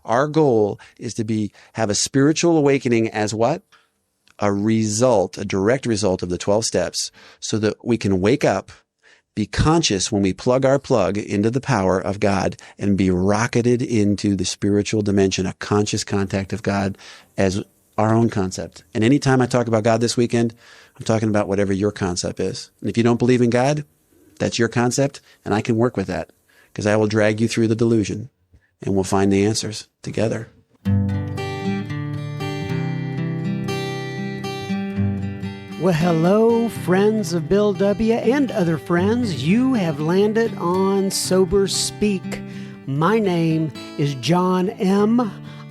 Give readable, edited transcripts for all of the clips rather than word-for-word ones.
Our goal is to have a spiritual awakening as what? A result, a direct result of the 12 steps, so that we can wake up, be conscious when we plug our plug into the power of God, and be rocketed into the spiritual dimension, a conscious contact of God as our own concept. And anytime I talk about God this weekend, I'm talking about whatever your concept is. And if you don't believe in God, that's your concept, and I can work with that, because I will drag you through the delusion, and we'll find the answers together. Well, hello, friends of Bill W. and other friends. You have landed on Sober Speak. My name is John M.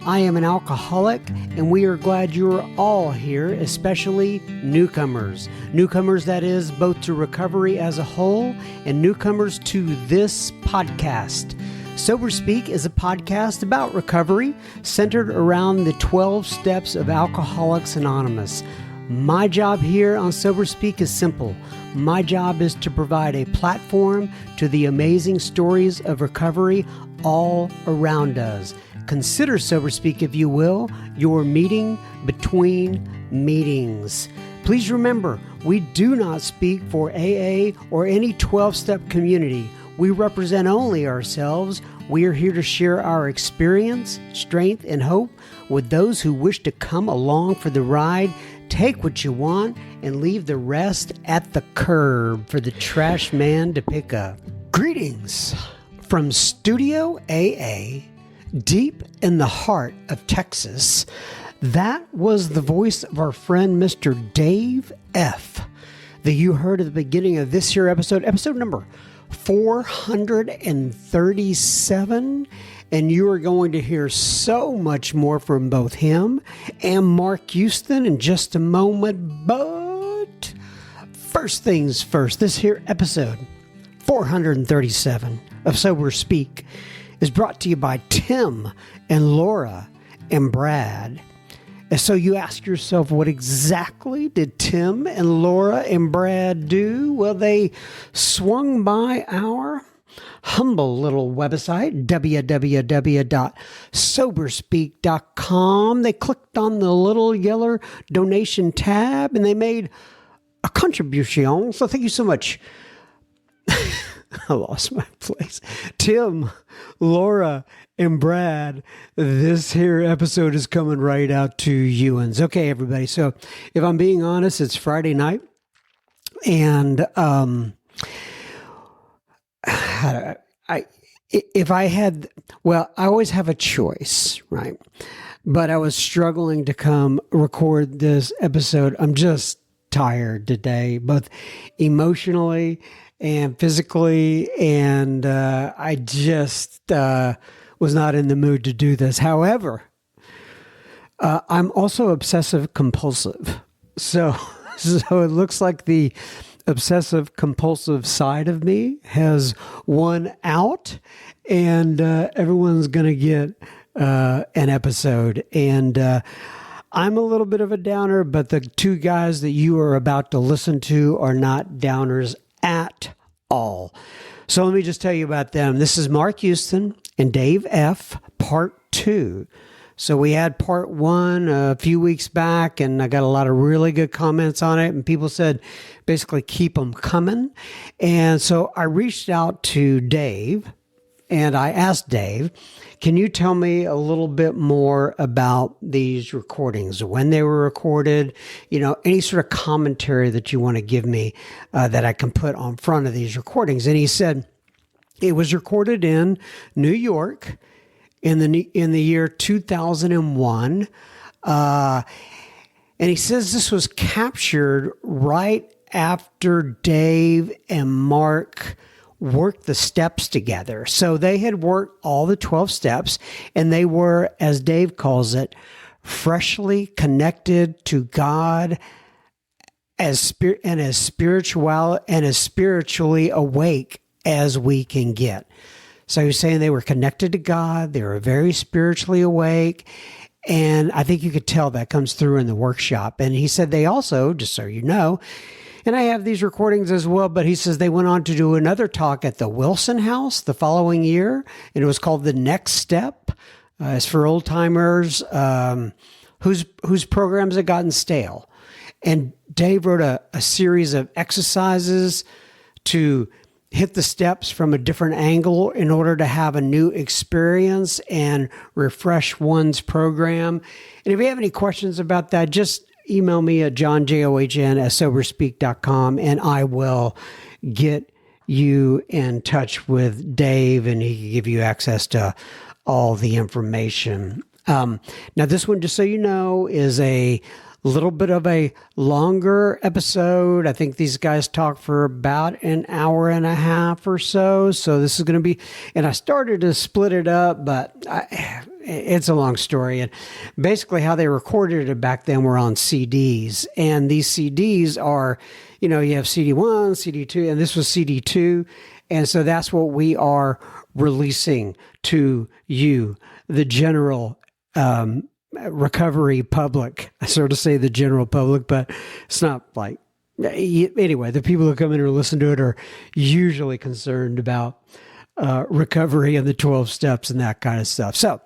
I am an alcoholic, and we are glad you're all here, especially newcomers. Newcomers, that is, both to recovery as a whole and newcomers to this podcast. Sober Speak is a podcast about recovery centered around the 12 steps of Alcoholics Anonymous. My job here on Sober Speak is simple. My job is to provide a platform to the amazing stories of recovery all around us. Consider Sober Speak, if you will, your meeting between meetings. Please remember, we do not speak for AA or any 12-step community. We represent only ourselves. We are here to share our experience, strength, and hope with those who wish to come along for the ride. Take what you want and leave the rest at the curb for the trash man to pick up. Greetings from Studio AA, deep in the heart of Texas. That was the voice of our friend Mr. Dave F. that you heard at the beginning of this here episode number 437. And you are going to hear so much more from both him and Mark Houston in just a moment. But first things first, this here episode 437 of Sober Speak is brought to you by Tim and Laura and Brad. And so you ask yourself, what exactly did Tim and Laura and Brad do? Well, they swung by our humble little website, www.soberspeak.com. They clicked on the little yellow donation tab and they made a contribution. So thank you so much. I lost my place. Tim, Laura, and Brad, this here episode is coming right out to Ewan's. Okay, everybody. So if I'm being honest, it's Friday night. And I always have a choice, right? But I was struggling to come record this episode. I'm just tired today, both emotionally and physically, and I just was not in the mood to do this. However, I'm also obsessive compulsive. So it looks like the obsessive compulsive side of me has won out, and everyone's going to get an episode. And I'm a little bit of a downer, but the two guys that you are about to listen to are not downers at all. So let me just tell you about them. This is Mark Houston and Dave F. Part 2. So we had Part 1 a few weeks back, and I got a lot of really good comments on it, and people said, basically, keep them coming. And so I reached out to Dave, and I asked Dave, can you tell me a little bit more about these recordings, when they were recorded, any sort of commentary that you want to give me that I can put on front of these recordings? And he said, it was recorded in New York in the year 2001. And he says this was captured right after Dave and Mark worked the steps together. So they had worked all the 12 steps, and they were, as Dave calls it, freshly connected to God as spiritually awake as we can get. So he's saying they were connected to God. They were very spiritually awake. And I think you could tell that comes through in the workshop. And he said they also, just so you know, and I have these recordings as well, but he says they went on to do another talk at the Wilson House the following year, and it was called The Next Step. As for old timers, whose programs have gotten stale. And Dave wrote a series of exercises to hit the steps from a different angle in order to have a new experience and refresh one's program. And if you have any questions about that, just email me at johnjohn@soberspeak.com, and I will get you in touch with Dave, and he can give you access to all the information. Now, this one, just so you know, is a little bit of a longer episode. I think these guys talk for about an hour and a half or so. So this is going to be, and I started to split it up, but it's a long story. And basically how they recorded it back then were on CDs. And these CDs are, you have CD1, CD2, and this was CD2. And so that's what we are releasing to you, the general recovery public. I sort of say the general public, but it's not like, anyway, the people who come in or listen to it are usually concerned about recovery and the 12 steps and that kind of stuff. So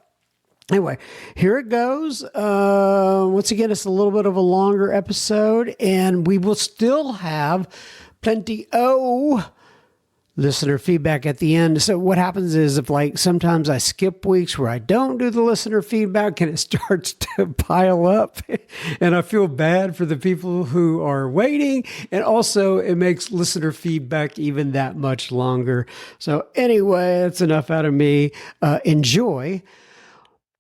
anyway, here it goes. Once again, it's a little bit of a longer episode, and we will still have plenty listener feedback at the end. So what happens is, if sometimes I skip weeks where I don't do the listener feedback, and it starts to pile up, and I feel bad for the people who are waiting. And also it makes listener feedback even that much longer. So anyway, that's enough out of me. Enjoy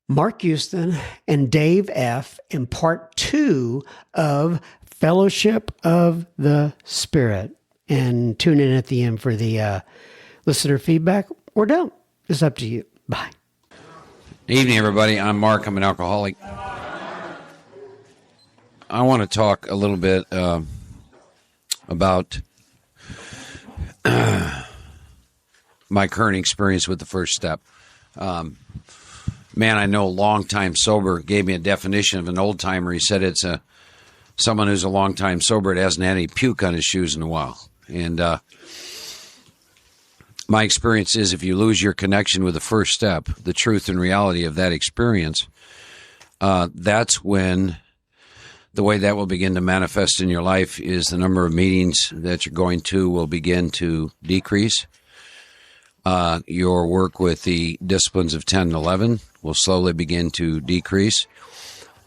Mark Houston and Dave F. in part 2 of Fellowship of the Spirit. And tune in at the end for the listener feedback, or don't. It's up to you. Bye. Evening, everybody. I'm Mark. I'm an alcoholic. I want to talk a little bit about my current experience with the first step. Man I know, long time sober, gave me a definition of an old timer. He said it's someone who's a long time sober that hasn't had any puke on his shoes in a while. And my experience is, if you lose your connection with the first step, the truth and reality of that experience, that's when the way that will begin to manifest in your life is the number of meetings that you're going to will begin to decrease. Your work with the disciplines of 10 and 11 will slowly begin to decrease.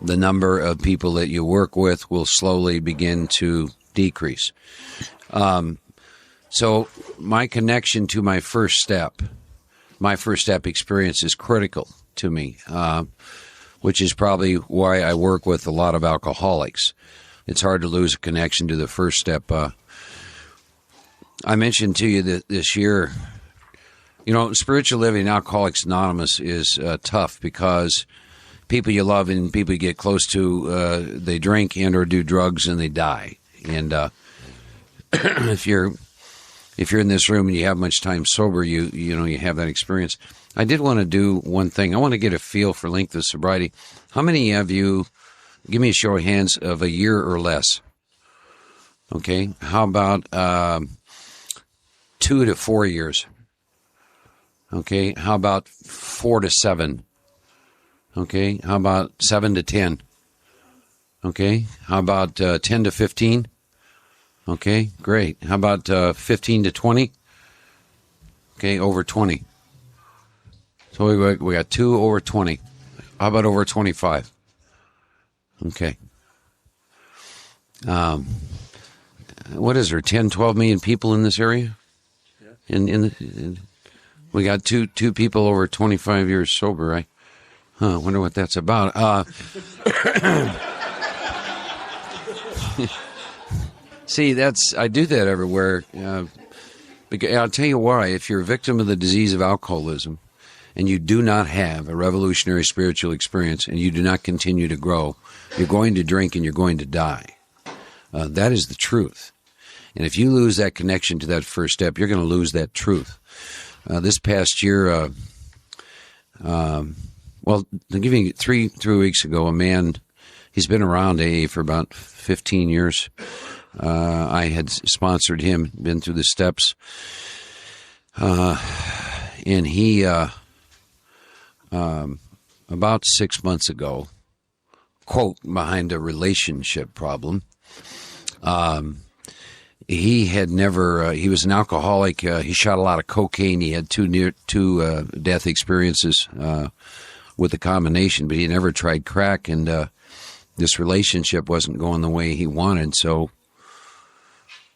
The number of people that you work with will slowly begin to decrease. So my connection to my first step experience is critical to me, which is probably why I work with a lot of alcoholics. It's hard to lose a connection to the first step. I mentioned to you that this year, spiritual living, Alcoholics Anonymous is tough, because people you love and people you get close to, they drink and or do drugs and they die. And if you're in this room and you have much time sober, you have that experience. I did want to do one thing. I want to get a feel for length of sobriety. How many of you, give me a show of hands, of a year or less? Okay. How about 2 to 4 years? Okay. How about 4 to 7? Okay. How about 7 to 10? Okay. How about 10 to 15? Okay, great. How about 15 to 20? Okay, over 20. So we got 2 over 20. How about over 25? Okay. What is there, 10, 12 million people in this area? Yeah. We got two people over 25 years sober, right? I wonder what that's about. See, I do that everywhere. Because I'll tell you why. If you're a victim of the disease of alcoholism and you do not have a revolutionary spiritual experience and you do not continue to grow, you're going to drink and you're going to die. That is the truth. And if you lose that connection to that first step, you're going to lose that truth. This past year, I'll give you 3 weeks ago, a man, he's been around AA for about 15 years. I had sponsored him, been through the steps, and he about 6 months ago, quote, behind a relationship problem. He had never, he was an alcoholic. He shot a lot of cocaine. He had two death experiences with the combination, but he never tried crack. And this relationship wasn't going the way he wanted. So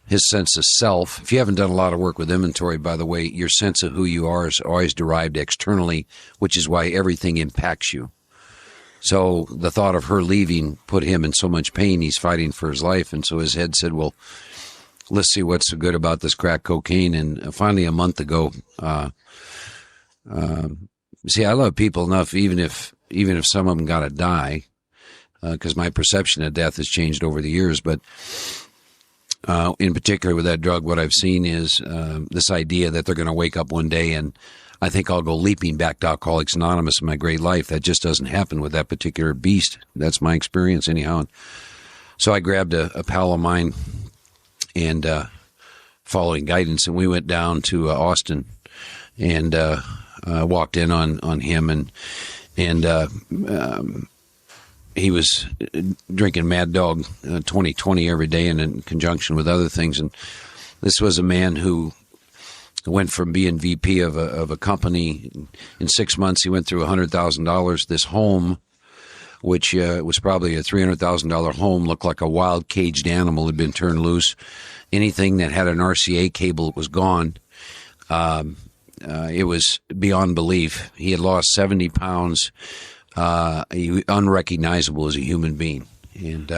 his sense of self, if you haven't done a lot of work with inventory, by the way, your sense of who you are is always derived externally, which is why everything impacts you. So the thought of her leaving put him in so much pain, he's fighting for his life. And so his head said, well, let's see what's so good about this crack cocaine. And finally, a month ago, see, I love people enough, even if some of them got to die, because my perception of death has changed over the years. But in particular with that drug, what I've seen is this idea that they're going to wake up one day and I think I'll go leaping back to Alcoholics Anonymous in my great life. That just doesn't happen with that particular beast. That's my experience anyhow. So I grabbed a pal of mine and following guidance, and we went down to Austin and walked in on him, and he was drinking Mad Dog 2020 every day, and in conjunction with other things. And this was a man who went from being VP of a company. In 6 months, he went through $100,000. This home, which was probably a $300,000 home, looked like a wild caged animal had been turned loose. Anything that had an RCA cable was gone. It was beyond belief. He had lost 70 pounds, unrecognizable as a human being. And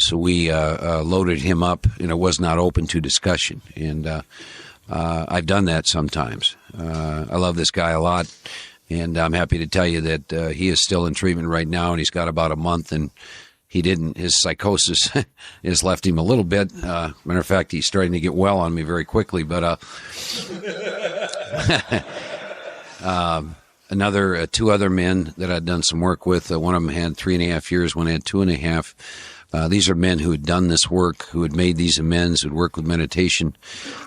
so we loaded him up, and it was not open to discussion. And I've done that sometimes. I love this guy a lot, and I'm happy to tell you that he is still in treatment right now, and he's got about a month, and his psychosis has left him a little bit. Matter of fact, he's starting to get well on me very quickly, but two other men that I'd done some work with, one of them had 3.5 years, one had 2.5. These are men who had done this work, who had made these amends, who'd worked with meditation,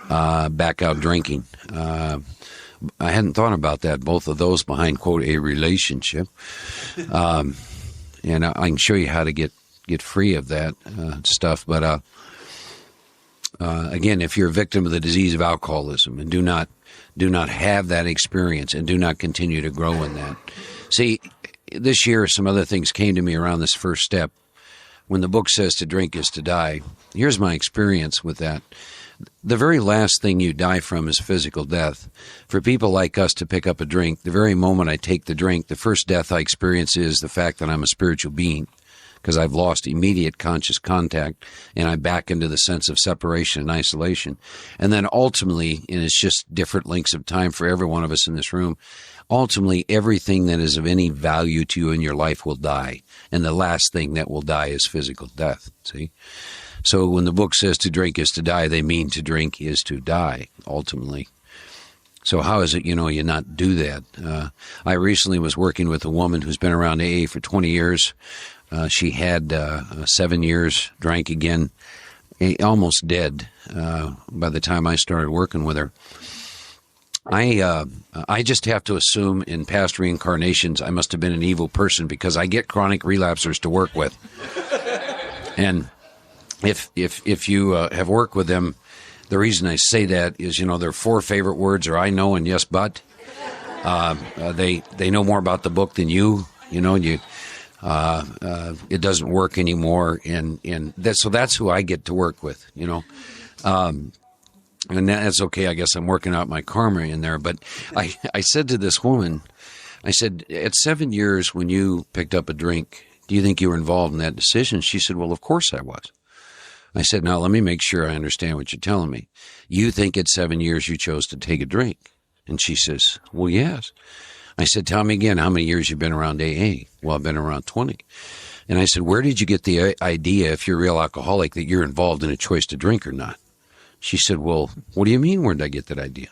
back out drinking. I hadn't thought about that, both of those behind, quote, a relationship. And I can show you how to get free of that stuff. But again, if you're a victim of the disease of alcoholism and do not have that experience and do not continue to grow in that. See, this year some other things came to me around this first step. When the book says to drink is to die, here's my experience with that. The very last thing you die from is physical death. For people like us to pick up a drink, the very moment I take the drink, the first death I experience is the fact that I'm a spiritual being, because I've lost immediate conscious contact and I'm back into the sense of separation and isolation. And then ultimately, and it's just different lengths of time for every one of us in this room, ultimately everything that is of any value to you in your life will die. And the last thing that will die is physical death, see? So when the book says to drink is to die, they mean to drink is to die, ultimately. So how is it, you not do that? I recently was working with a woman who's been around AA for 20 years. She had 7 years, drank again, almost dead by the time I started working with her. I just have to assume in past reincarnations I must have been an evil person, because I get chronic relapsers to work with. And if you have worked with them, the reason I say that is, their 4 favorite words are I know and yes, but. They know more about the book than you. It doesn't work anymore, and that's who I get to work with. And that's okay. I guess I'm working out my karma in there. But I said to this woman, I said, at 7 years when you picked up a drink, do you think you were involved in that decision? She said, well, of course I was. I said, now let me make sure I understand what you're telling me. You think at 7 years you chose to take a drink? And she says, well, yes. I said, tell me again, how many years you've been around AA? Well, I've been around 20. And I said, where did you get the idea, if you're a real alcoholic, that you're involved in a choice to drink or not? She said, well, what do you mean, where did I get that idea?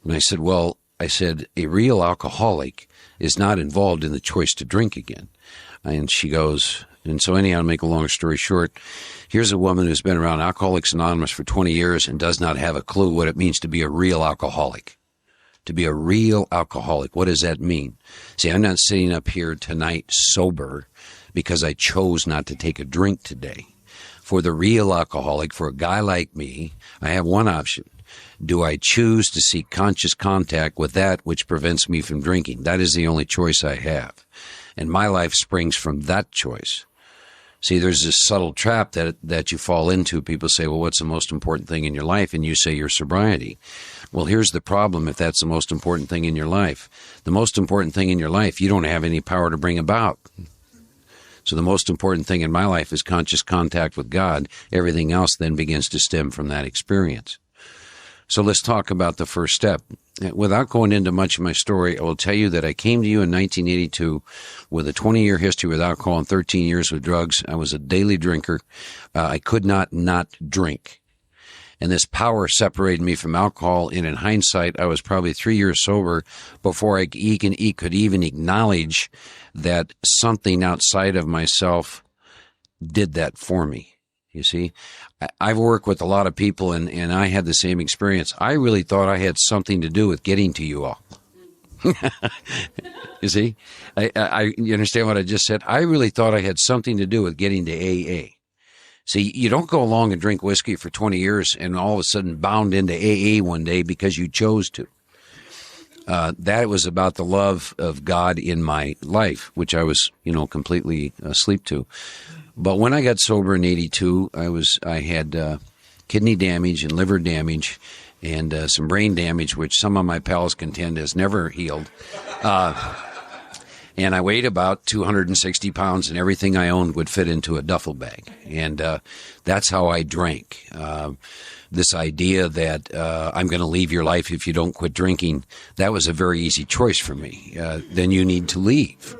And I said, a real alcoholic is not involved in the choice to drink again. And she goes, and so anyhow, to make a long story short, here's a woman who's been around Alcoholics Anonymous for 20 years and does not have a clue what it means to be a real alcoholic. to be a real alcoholic. What does that mean? See, I'm not sitting up here tonight sober because I chose not to take a drink today. For the real alcoholic, for a guy like me, I have one option. Do I choose to seek conscious contact with that which prevents me from drinking? That is the only choice I have. And my life springs from that choice. See, there's this subtle trap that you fall into. People say, well, what's the most important thing in your life? And you say your sobriety. Well, here's the problem if that's the most important thing in your life. The most important thing in your life, you don't have any power to bring about. So the most important thing in my life is conscious contact with God. Everything else then begins to stem from that experience. So let's talk about the first step. Without going into much of my story, I will tell you that I came to you in 1982 with a 20-year history with alcohol and 13 years with drugs. I was a daily drinker. I could not drink. And this power separated me from alcohol. And in hindsight, I was probably 3 years sober before I could even acknowledge that something outside of myself did that for me. You see, I've worked with a lot of people, and I had the same experience. I really thought I had something to do with getting to you all. You see, you understand what I just said? I really thought I had something to do with getting to AA. See, you don't go along and drink whiskey for 20 years and all of a sudden bound into AA one day because you chose to. That was about the love of God in my life, which I was, completely asleep to. But when I got sober in 82, I had kidney damage and liver damage and some brain damage, which some of my pals contend has never healed. And I weighed about 260 pounds, and everything I owned would fit into a duffel bag. And that's how I drank. This idea that I'm going to leave your life if you don't quit drinking, that was a very easy choice for me. Then you need to leave.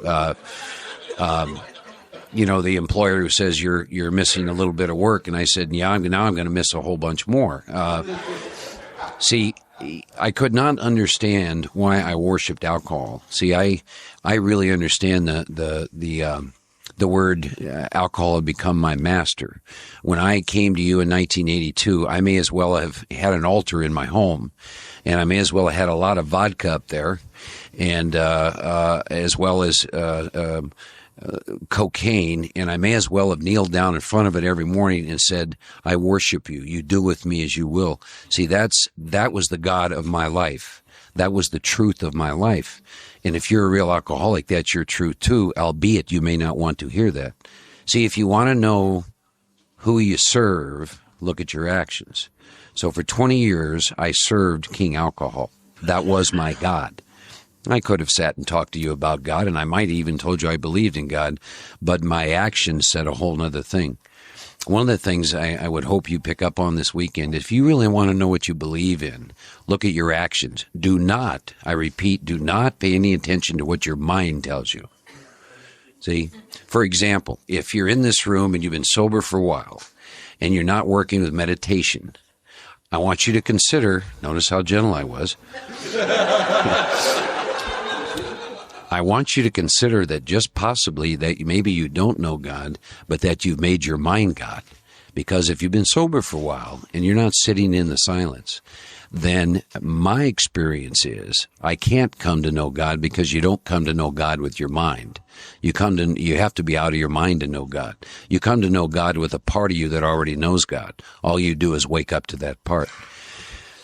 The employer who says you're missing a little bit of work, and I said, yeah, now I'm going to miss a whole bunch more. See, I could not understand why I worshipped alcohol. See, I really understand the word alcohol had become my master. When I came to you in 1982, I may as well have had an altar in my home, and I may as well have had a lot of vodka up there, and as well as cocaine, and I may as well have kneeled down in front of it every morning and said, I worship you. You do with me as you will. See, that was the God of my life. That was the truth of my life. And if you're a real alcoholic, that's your truth too, albeit you may not want to hear that. See, if you want to know who you serve, look at your actions. So for 20 years, I served King Alcohol. That was my God. I could have sat and talked to you about God, and I might have even told you I believed in God, but my actions said a whole other thing. One of the things I would hope you pick up on this weekend, if you really want to know what you believe in, look at your actions. Do not, I repeat, do not pay any attention to what your mind tells you. See, for example, if you're in this room and you've been sober for a while, and you're not working with meditation, I want you to consider, notice how gentle I was, I want you to consider that just possibly that maybe you don't know God, but that you've made your mind God. Because if you've been sober for a while and you're not sitting in the silence, then my experience is I can't come to know God because you don't come to know God with your mind. You have to be out of your mind to know God. You come to know God with a part of you that already knows God. All you do is wake up to that part.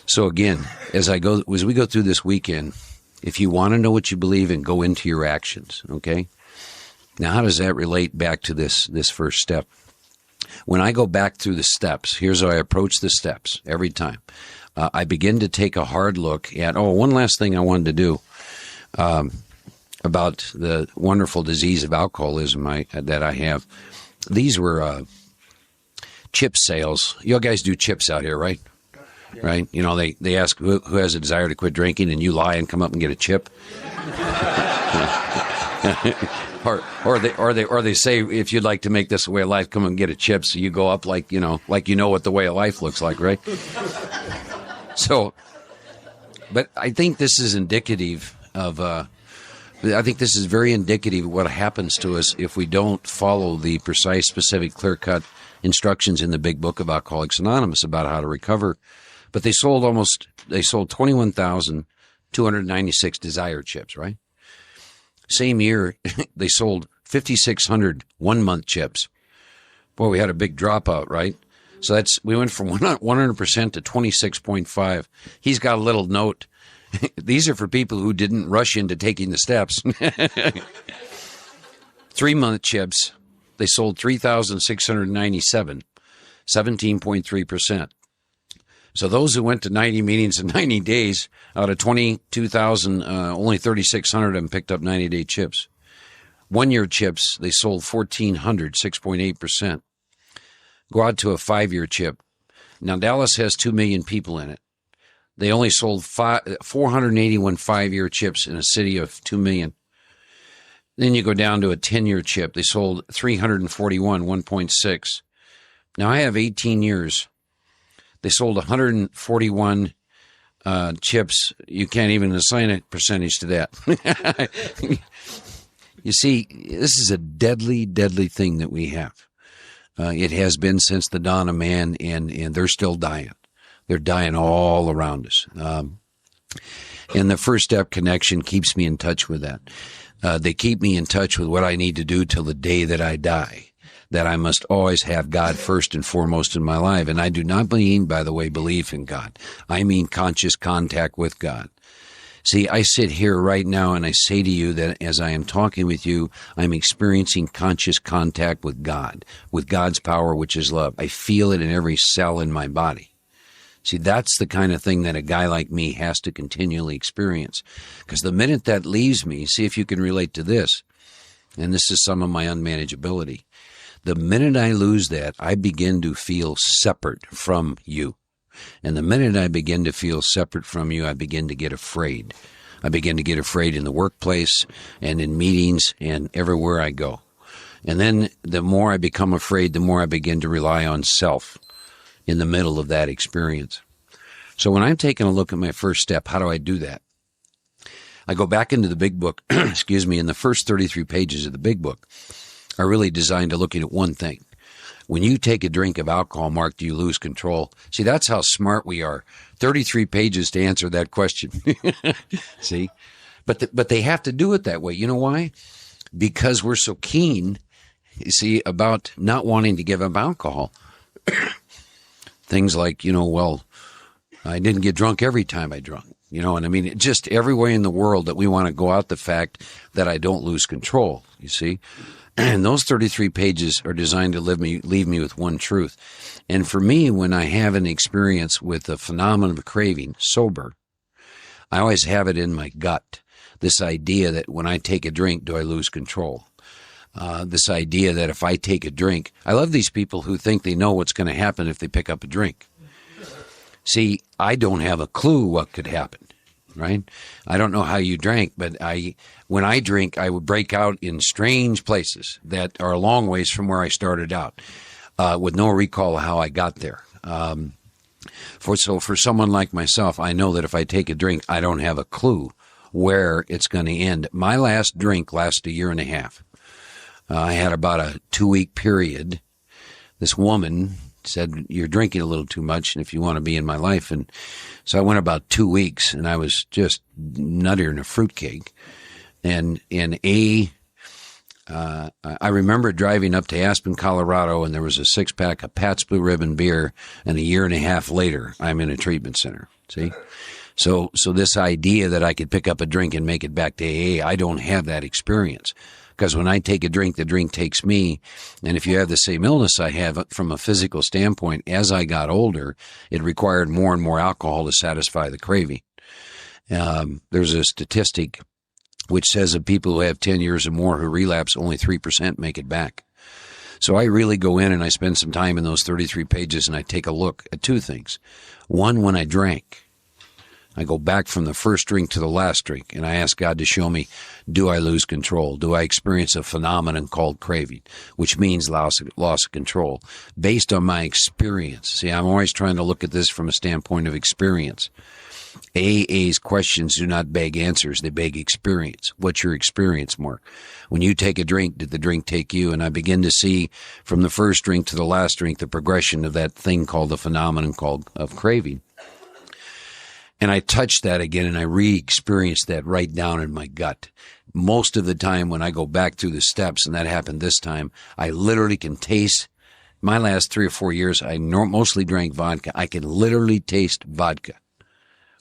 So again, as we go through this weekend, if you want to know what you believe in, go into your actions, okay? Now, how does that relate back to this first step? When I go back through the steps, here's how I approach the steps every time. I begin to take a hard look at, one last thing I wanted to do about the wonderful disease of alcoholism that I have. These were chip sales. You guys do chips out here, right? Right? They ask who has a desire to quit drinking, and you lie and come up and get a chip. or they say, if you'd like to make this a way of life, come and get a chip. So you go up like you know what the way of life looks like, right? So, but I think this is indicative of, I think this is very indicative of what happens to us if we don't follow the precise, specific, clear-cut instructions in the big book of Alcoholics Anonymous about how to recover. But they sold 21,000 296 Desire chips, right? Same year, they sold 5,600 one-month chips. Boy, we had a big dropout, right? So we went from 100% to 26.5. He's got a little note. These are for people who didn't rush into taking the steps. 3-month chips, they sold 3,697, 17.3%. So those who went to 90 meetings in 90 days, out of 22,000, only 3,600 of them picked up 90-day chips. 1-year chips, they sold 1,400, 6.8%. Go out to a 5-year chip. Now, Dallas has 2 million people in it. They only sold 481 5-year chips in a city of 2 million. Then you go down to a 10-year chip. They sold 341, 1.6. Now, I have 18 years. They sold 141 chips. You can't even assign a percentage to that. You see, this is a deadly, deadly thing that we have. It has been since the dawn of man, and they're still dying. They're dying all around us. And the First Step Connection keeps me in touch with that. They keep me in touch with what I need to do till the day that I die, that I must always have God first and foremost in my life. And I do not mean, by the way, belief in God. I mean conscious contact with God. See, I sit here right now and I say to you that as I am talking with you, I'm experiencing conscious contact with God, with God's power, which is love. I feel it in every cell in my body. See, that's the kind of thing that a guy like me has to continually experience. Because the minute that leaves me, see if you can relate to this, and this is some of my unmanageability. The minute I lose that, I begin to feel separate from you. And the minute I begin to feel separate from you, I begin to get afraid. I begin to get afraid in the workplace and in meetings and everywhere I go. And then the more I become afraid, the more I begin to rely on self in the middle of that experience. So when I'm taking a look at my first step, how do I do that? I go back into the big book, excuse me, and the first 33 pages of the big book are really designed to look at one thing. When you take a drink of alcohol, Mark, do you lose control? See, that's how smart we are. 33 pages to answer that question. See? But they have to do it that way. You know why? Because we're so keen, you see, about not wanting to give up alcohol. Things like, well, I didn't get drunk every time I drank. And I mean, just every way in the world that we want to go out the fact that I don't lose control, you see? And those 33 pages are designed to leave me with one truth. And for me, when I have an experience with the phenomenon of craving, sober, I always have it in my gut. This idea that when I take a drink, do I lose control? This idea that if I take a drink, I love these people who think they know what's going to happen if they pick up a drink. See, I don't have a clue what could happen, right? I don't know how you drank, but when I drink, I would break out in strange places that are a long ways from where I started out, with no recall of how I got there. For someone like myself, I know that if I take a drink, I don't have a clue where it's going to end. My last drink lasted 1.5 years. I had about a 2-week period. This woman said, "You're drinking a little too much, and if you want to be in my life." And so I went about 2 weeks, and I was just nuttier than a fruitcake. And I remember driving up to Aspen, Colorado, and there was a 6-pack of Pabst Blue Ribbon beer, and 1.5 years later, I'm in a treatment center. See? So this idea that I could pick up a drink and make it back to AA, I don't have that experience. Because when I take a drink, the drink takes me. And if you have the same illness I have from a physical standpoint, as I got older, it required more and more alcohol to satisfy the craving. There's a statistic which says of people who have 10 years or more who relapse, only 3% make it back. So I really go in and I spend some time in those 33 pages and I take a look at two things. One, when I drank, I go back from the first drink to the last drink, and I ask God to show me, do I lose control? Do I experience a phenomenon called craving, which means loss of control, based on my experience? See, I'm always trying to look at this from a standpoint of experience. AA's questions do not beg answers, they beg experience. What's your experience, Mark? When you take a drink, did the drink take you? And I begin to see from the first drink to the last drink the progression of that thing called the phenomenon of craving. And I touched that again, and I re-experienced that right down in my gut. Most of the time when I go back through the steps, and that happened this time, I literally can taste. My last 3 or 4 years, I mostly drank vodka. I can literally taste vodka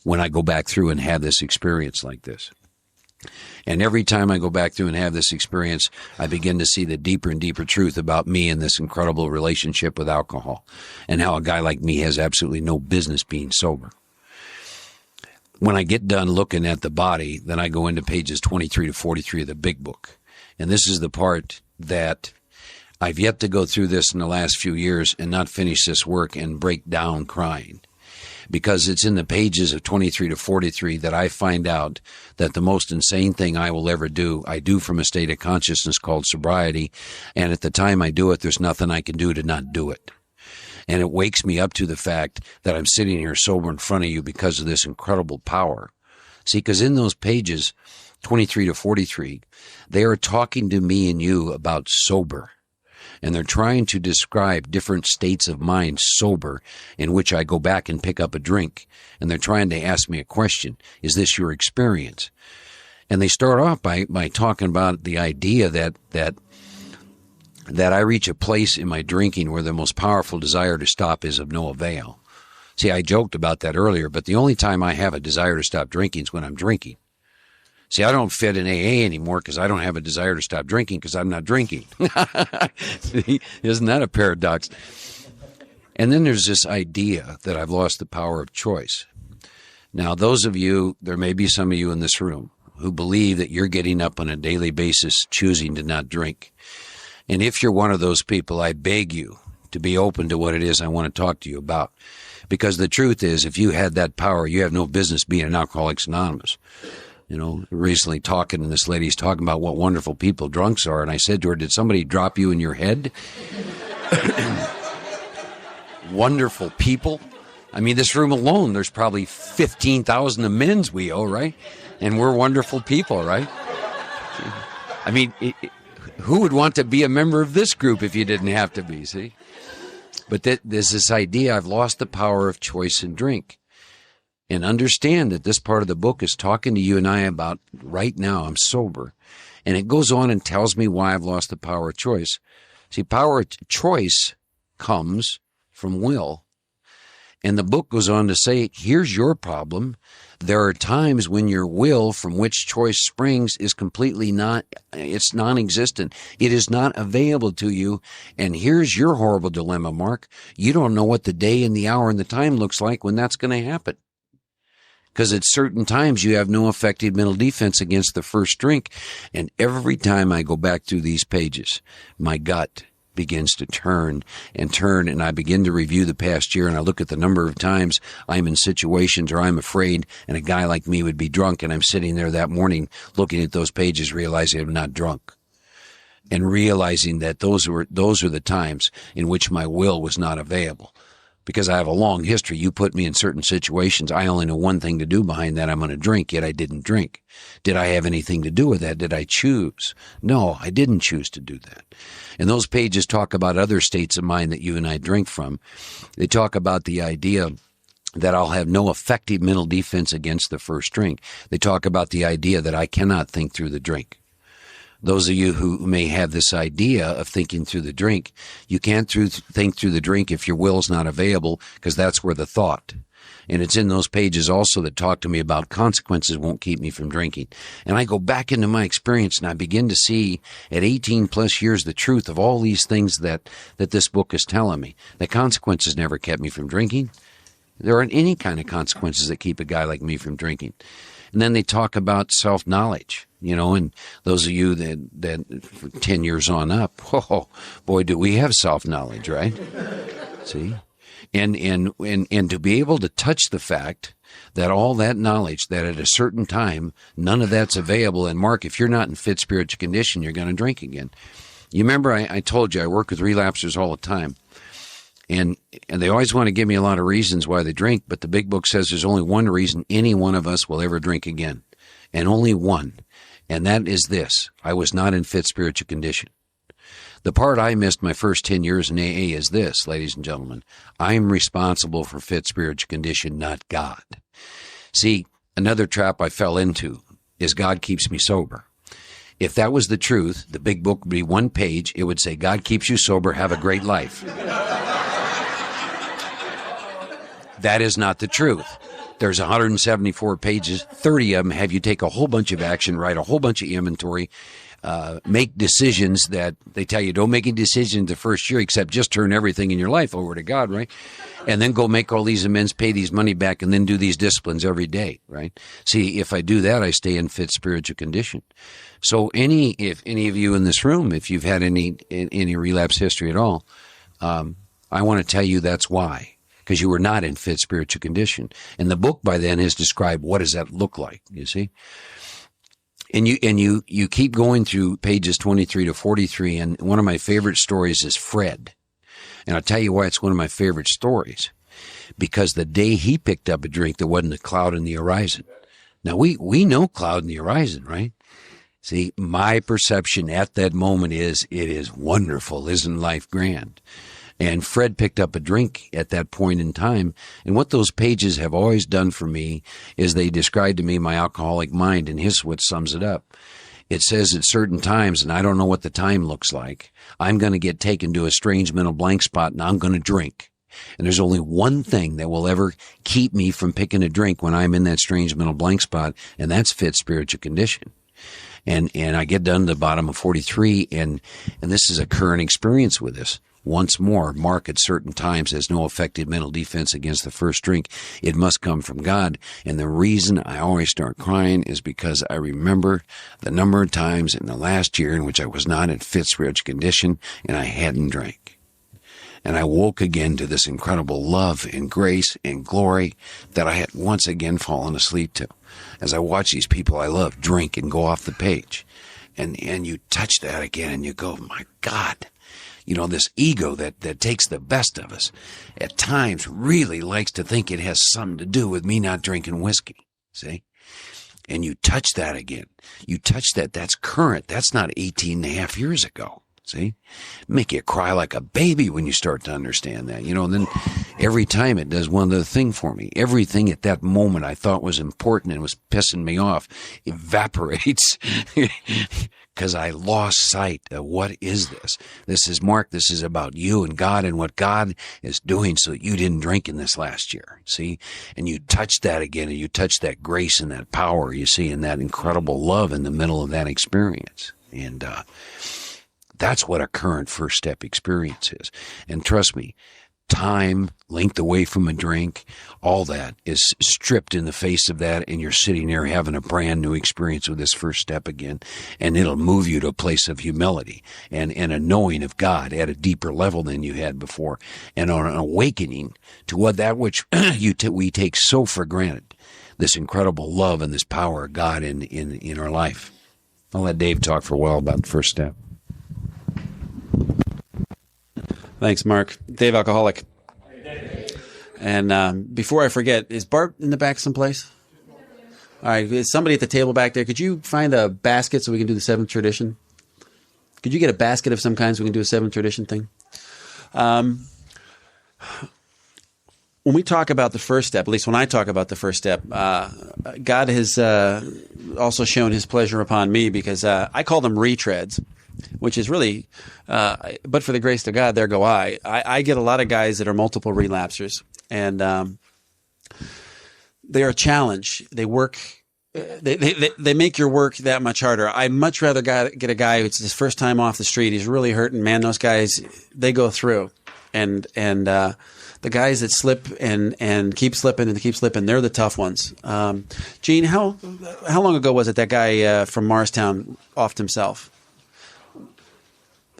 when I go back through and have this experience like this. And every time I go back through and have this experience, I begin to see the deeper and deeper truth about me and this incredible relationship with alcohol, and how a guy like me has absolutely no business being sober. When I get done looking at the body, then I go into pages 23 to 43 of the big book. And this is the part that I've yet to go through this in the last few years and not finish this work and break down crying. Because it's in the pages of 23 to 43 that I find out that the most insane thing I will ever do, I do from a state of consciousness called sobriety. And at the time I do it, there's nothing I can do to not do it. And it wakes me up to the fact that I'm sitting here sober in front of you because of this incredible power. See, because in those pages, 23 to 43, they are talking to me and you about sober. And they're trying to describe different states of mind sober in which I go back and pick up a drink. And they're trying to ask me a question. Is this your experience? And they start off by talking about the idea that I reach a place in my drinking where the most powerful desire to stop is of no avail. See, I joked about that earlier, but the only time I have a desire to stop drinking is when I'm drinking. See, I don't fit in AA anymore because I don't have a desire to stop drinking because I'm not drinking. See, isn't that a paradox? And then there's this idea that I've lost the power of choice. Now, those of you, there may be some of you in this room who believe that you're getting up on a daily basis choosing to not drink. And if you're one of those people, I beg you to be open to what it is I want to talk to you about. Because the truth is, if you had that power, you have no business being an Alcoholics Anonymous. You know, recently talking, and this lady's talking about what wonderful people drunks are. And I said to her, did somebody drop you in your head? Wonderful people. I mean, this room alone, there's probably 15,000 amends we owe, right? And we're wonderful people, right? I mean, who would want to be a member of this group if you didn't have to be, see? But there's this idea, I've lost the power of choice and drink. And understand that this part of the book is talking to you and I about right now, I'm sober. And it goes on and tells me why I've lost the power of choice. See, power of choice comes from will. And the book goes on to say, here's your problem. There are times when your will from which choice springs is completely it's non-existent. It is not available to you. And here's your horrible dilemma, Mark. You don't know what the day and the hour and the time looks like when that's going to happen. Because at certain times you have no effective mental defense against the first drink. And every time I go back through these pages, my gut begins to turn, and I begin to review the past year, and I look at the number of times I'm in situations or I'm afraid, and a guy like me would be drunk, and I'm sitting there that morning looking at those pages, realizing I'm not drunk. And realizing that those are the times in which my will was not available. Because I have a long history. You put me in certain situations. I only know one thing to do behind that. I'm going to drink, yet I didn't drink. Did I have anything to do with that? Did I choose? No, I didn't choose to do that. And those pages talk about other states of mind that you and I drink from. They talk about the idea that I'll have no effective mental defense against the first drink. They talk about the idea that I cannot think through the drink. Those of you who may have this idea of thinking through the drink, you can't think through the drink if your will's not available, because that's where the thought. And it's in those pages also that talk to me about consequences won't keep me from drinking. And I go back into my experience and I begin to see at 18 plus years the truth of all these things that this book is telling me. The consequences never kept me from drinking. There aren't any kind of consequences that keep a guy like me from drinking. And then they talk about self-knowledge, you know, and those of you that for 10 years on up, oh, boy, do we have self-knowledge, right? See? And to be able to touch the fact that all that knowledge, that at a certain time, none of that's available. And Mark, if you're not in fit spiritual condition, you're going to drink again. You remember I told you I work with relapsers all the time. And they always want to give me a lot of reasons why they drink, but the big book says there's only one reason any one of us will ever drink again. And only one. And that is this. I was not in fit spiritual condition. The part I missed my first 10 years in AA is this, ladies and gentlemen. I'm responsible for fit spiritual condition, not God. See, another trap I fell into is God keeps me sober. If that was the truth, the big book would be one page. It would say, God keeps you sober. Have a great life. That is not the truth. There's 174 pages, 30 of them have you take a whole bunch of action, write a whole bunch of inventory, make decisions that they tell you don't make any decisions the first year except just turn everything in your life over to God, right? And then go make all these amends, pay these money back, and then do these disciplines every day, right? See, if I do that, I stay in fit spiritual condition. So if any of you in this room, if you've had any relapse history at all, I want to tell you that's why. Because you were not in fit spiritual condition. And the book by then has described what does that look like, you see? And you keep going through pages 23 to 43, and one of my favorite stories is Fred. And I'll tell you why it's one of my favorite stories. Because the day he picked up a drink, there wasn't a cloud in the horizon. Now, we know cloud in the horizon, right? See, my perception at that moment is, it is wonderful. Isn't life grand? And Fred picked up a drink at that point in time. And what those pages have always done for me is they describe to me my alcoholic mind, and here's what sums it up. It says at certain times, and I don't know what the time looks like, I'm going to get taken to a strange mental blank spot and I'm going to drink. And there's only one thing that will ever keep me from picking a drink when I'm in that strange mental blank spot, and that's fit spiritual condition. And I get down to the bottom of 43, and this is a current experience with this. Once more, Mark at certain times has no effective mental defense against the first drink. It must come from God. And the reason I always start crying is because I remember the number of times in the last year in which I was not in fit spiritual condition and I hadn't drank. And I woke again to this incredible love and grace and glory that I had once again fallen asleep to. As I watch these people I love drink and go off the page. And you touch that again and you go, my God. You know, this ego that takes the best of us at times really likes to think it has something to do with me not drinking whiskey. See? And you touch that again. You touch that. That's current. That's not 18 and a half years ago. See? Make you cry like a baby when you start to understand that. You know, and then every time it does one other thing for me. Everything at that moment I thought was important and was pissing me off evaporates. Because I lost sight of what is this? This is Mark. This is about you and God and what God is doing so that you didn't drink in this last year. See? And you touch that again, and you touch that grace and that power, you see, and that incredible love in the middle of that experience. And that's what a current first step experience is. And trust me, time, length away from a drink, all that is stripped in the face of that, and you're sitting there having a brand new experience with this first step again, and it'll move you to a place of humility and a knowing of God at a deeper level than you had before, and on an awakening to which we take so for granted, this incredible love and this power of God in our life. I'll let Dave talk for a while about the first step. Thanks, Mark. Dave, alcoholic. And before I forget, is Bart in the back someplace? All right, is somebody at the table back there? Could you find a basket so we can do the seventh tradition? Could you get a basket of some kind so we can do a seventh tradition thing? When we talk about the first step, at least when I talk about the first step, God has also shown his pleasure upon me because I call them retreads, which is really, but for the grace of God, there go I. I get a lot of guys that are multiple relapsers, and they're a challenge. They work, they make your work that much harder. I'd much rather get a guy who's his first time off the street. He's really hurting. Man, those guys, they go through, and the guys that slip and keep slipping and keep slipping, they're the tough ones. Gene, how long ago was it that guy from Morristown offed himself?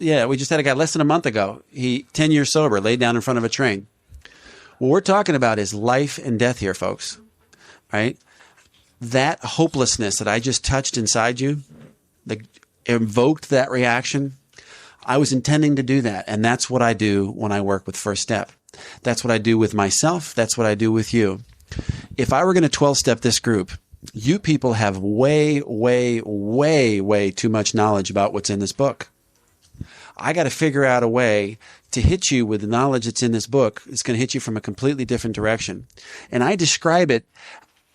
Yeah, we just had a guy less than a month ago. 10 years sober, laid down in front of a train. What we're talking about is life and death here, folks. Right? That hopelessness that I just touched inside you, that invoked that reaction, I was intending to do that. And that's what I do when I work with First Step. That's what I do with myself. That's what I do with you. If I were going to 12-step this group, you people have way, way, way, way too much knowledge about what's in this book. I got to figure out a way to hit you with the knowledge that's in this book. It's going to hit you from a completely different direction. And I describe it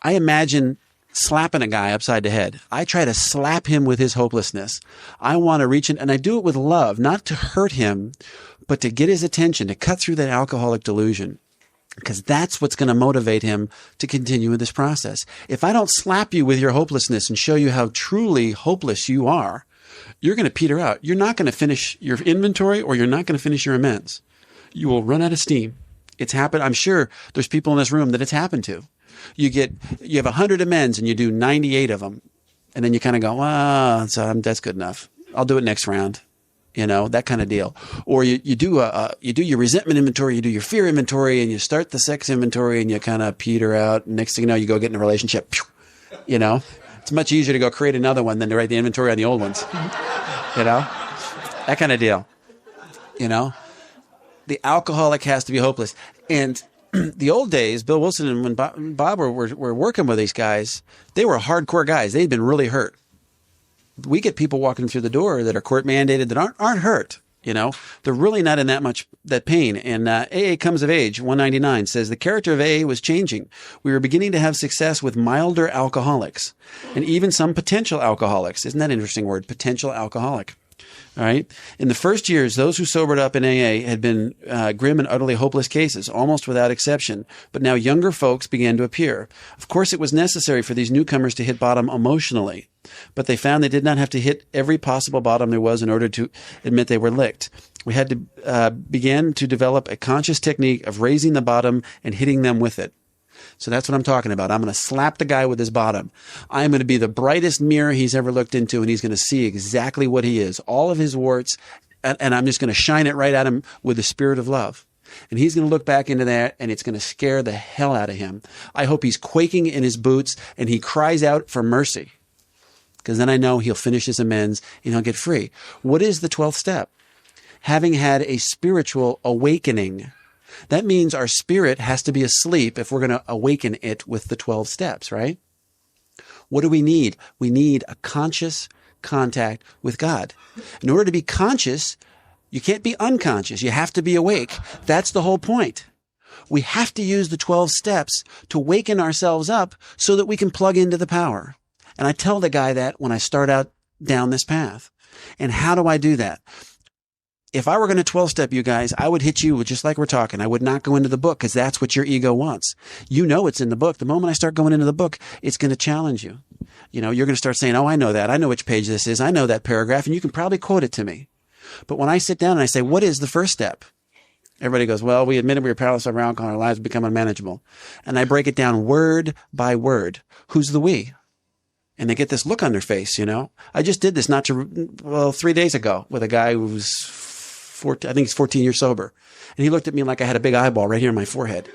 I imagine slapping a guy upside the head. I try to slap him with his hopelessness. I want to reach in, and I do it with love, not to hurt him, but to get his attention, to cut through that alcoholic delusion. Because that's what's going to motivate him to continue with this process. If I don't slap you with your hopelessness and show you how truly hopeless you are, you're going to peter out. You're not going to finish your inventory, or you're not going to finish your amends. You will run out of steam. It's happened. I'm sure there's people in this room that it's happened to. You have 100 amends and you do 98 of them. And then you kind of go, that's good enough. I'll do it next round. That kind of deal. Or you do your resentment inventory, you do your fear inventory, and you start the sex inventory, and you kind of peter out. Next thing you know, you go get in a relationship. It's much easier to go create another one than to write the inventory on the old ones. That kind of deal. The alcoholic has to be hopeless. And the old days, Bill Wilson and when Bob were working with these guys, they were hardcore guys. They'd been really hurt. We get people walking through the door that are court mandated that aren't hurt. They're really not in that pain. And AA Comes of Age 199 says the character of AA was changing. We were beginning to have success with milder alcoholics and even some potential alcoholics. Isn't that an interesting word? Potential alcoholic. All right. In the first years, those who sobered up in AA had been grim and utterly hopeless cases, almost without exception. But now younger folks began to appear. Of course, it was necessary for these newcomers to hit bottom emotionally, but they found they did not have to hit every possible bottom there was in order to admit they were licked. We had to begin to develop a conscious technique of raising the bottom and hitting them with it. So that's what I'm talking about. I'm going to slap the guy with his bottom. I'm going to be the brightest mirror he's ever looked into, and he's going to see exactly what he is, all of his warts, and I'm just going to shine it right at him with the spirit of love. And he's going to look back into that, and it's going to scare the hell out of him. I hope he's quaking in his boots, and he cries out for mercy, because then I know he'll finish his amends, and he'll get free. What is the 12th step? Having had a spiritual awakening. That means our spirit has to be asleep if we're going to awaken it with the 12 steps, right? What do we need? We need a conscious contact with God. In order to be conscious, you can't be unconscious. You have to be awake. That's the whole point. We have to use the 12 steps to waken ourselves up so that we can plug into the power. And I tell the guy that when I start out down this path. And how do I do that? If I were going to 12-step you guys, I would hit you just like we're talking. I would not go into the book because that's what your ego wants. It's in the book. The moment I start going into the book, it's going to challenge you. You're going to start saying, oh, I know that. I know which page this is. I know that paragraph, and you can probably quote it to me. But when I sit down and I say, what is the first step? Everybody goes, well, we admitted we were powerless over alcohol. Our lives become unmanageable. And I break it down word by word. Who's the we? And they get this look on their face, I just did this 3 days ago with a guy who was 14, I think he's 14 years sober. And he looked at me like I had a big eyeball right here in my forehead.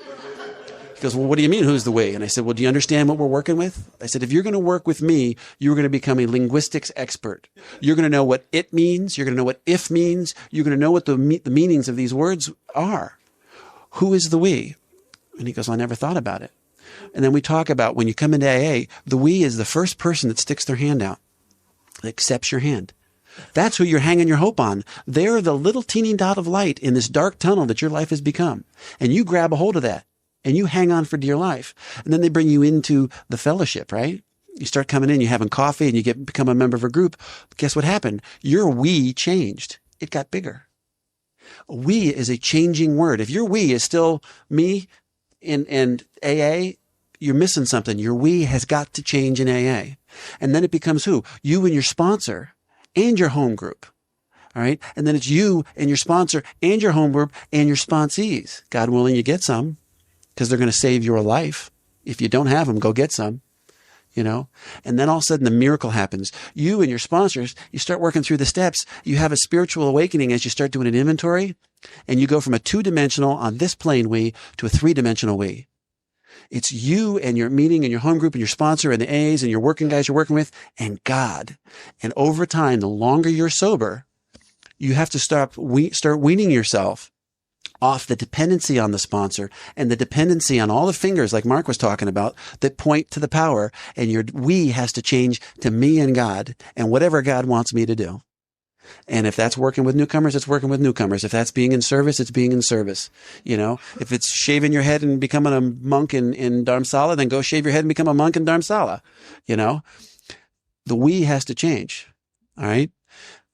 He goes, well, what do you mean, who's the we? And I said, well, do you understand what we're working with? I said, if you're going to work with me, you're going to become a linguistics expert. You're going to know what it means. You're going to know what if means. You're going to know what the meanings of these words are. Who is the we? And he goes, I never thought about it. And then we talk about when you come into AA, the we is the first person that sticks their hand out, that accepts your hand. That's who you're hanging your hope on. They're the little teeny dot of light in this dark tunnel that your life has become. And you grab a hold of that and you hang on for dear life. And then they bring you into the fellowship, right? You start coming in, you're having coffee and you become a member of a group. Guess what happened? Your we changed. It got bigger. We is a changing word. If your we is still me in AA, you're missing something. Your we has got to change in AA. And then it becomes who? You and your sponsor. And your home group. All right. And then it's you and your sponsor and your home group and your sponsees. God willing, you get some because they're going to save your life. If you don't have them, go get some, And then all of a sudden the miracle happens. You and your sponsors, you start working through the steps. You have a spiritual awakening as you start doing an inventory and you go from a 2-dimensional on this plane we to a 3-dimensional we. It's you and your meeting and your home group and your sponsor and the A's and your working guys you're working with and God. And over time, the longer you're sober, you have to start weaning yourself off the dependency on the sponsor and the dependency on all the fingers like Mark was talking about that point to the power. And your we has to change to me and God and whatever God wants me to do. And if that's working with newcomers, it's working with newcomers. If that's being in service, it's being in service. You know, if it's shaving your head and becoming a monk in Dharamsala, then go shave your head and become a monk in Dharamsala. You know, the we has to change. All right.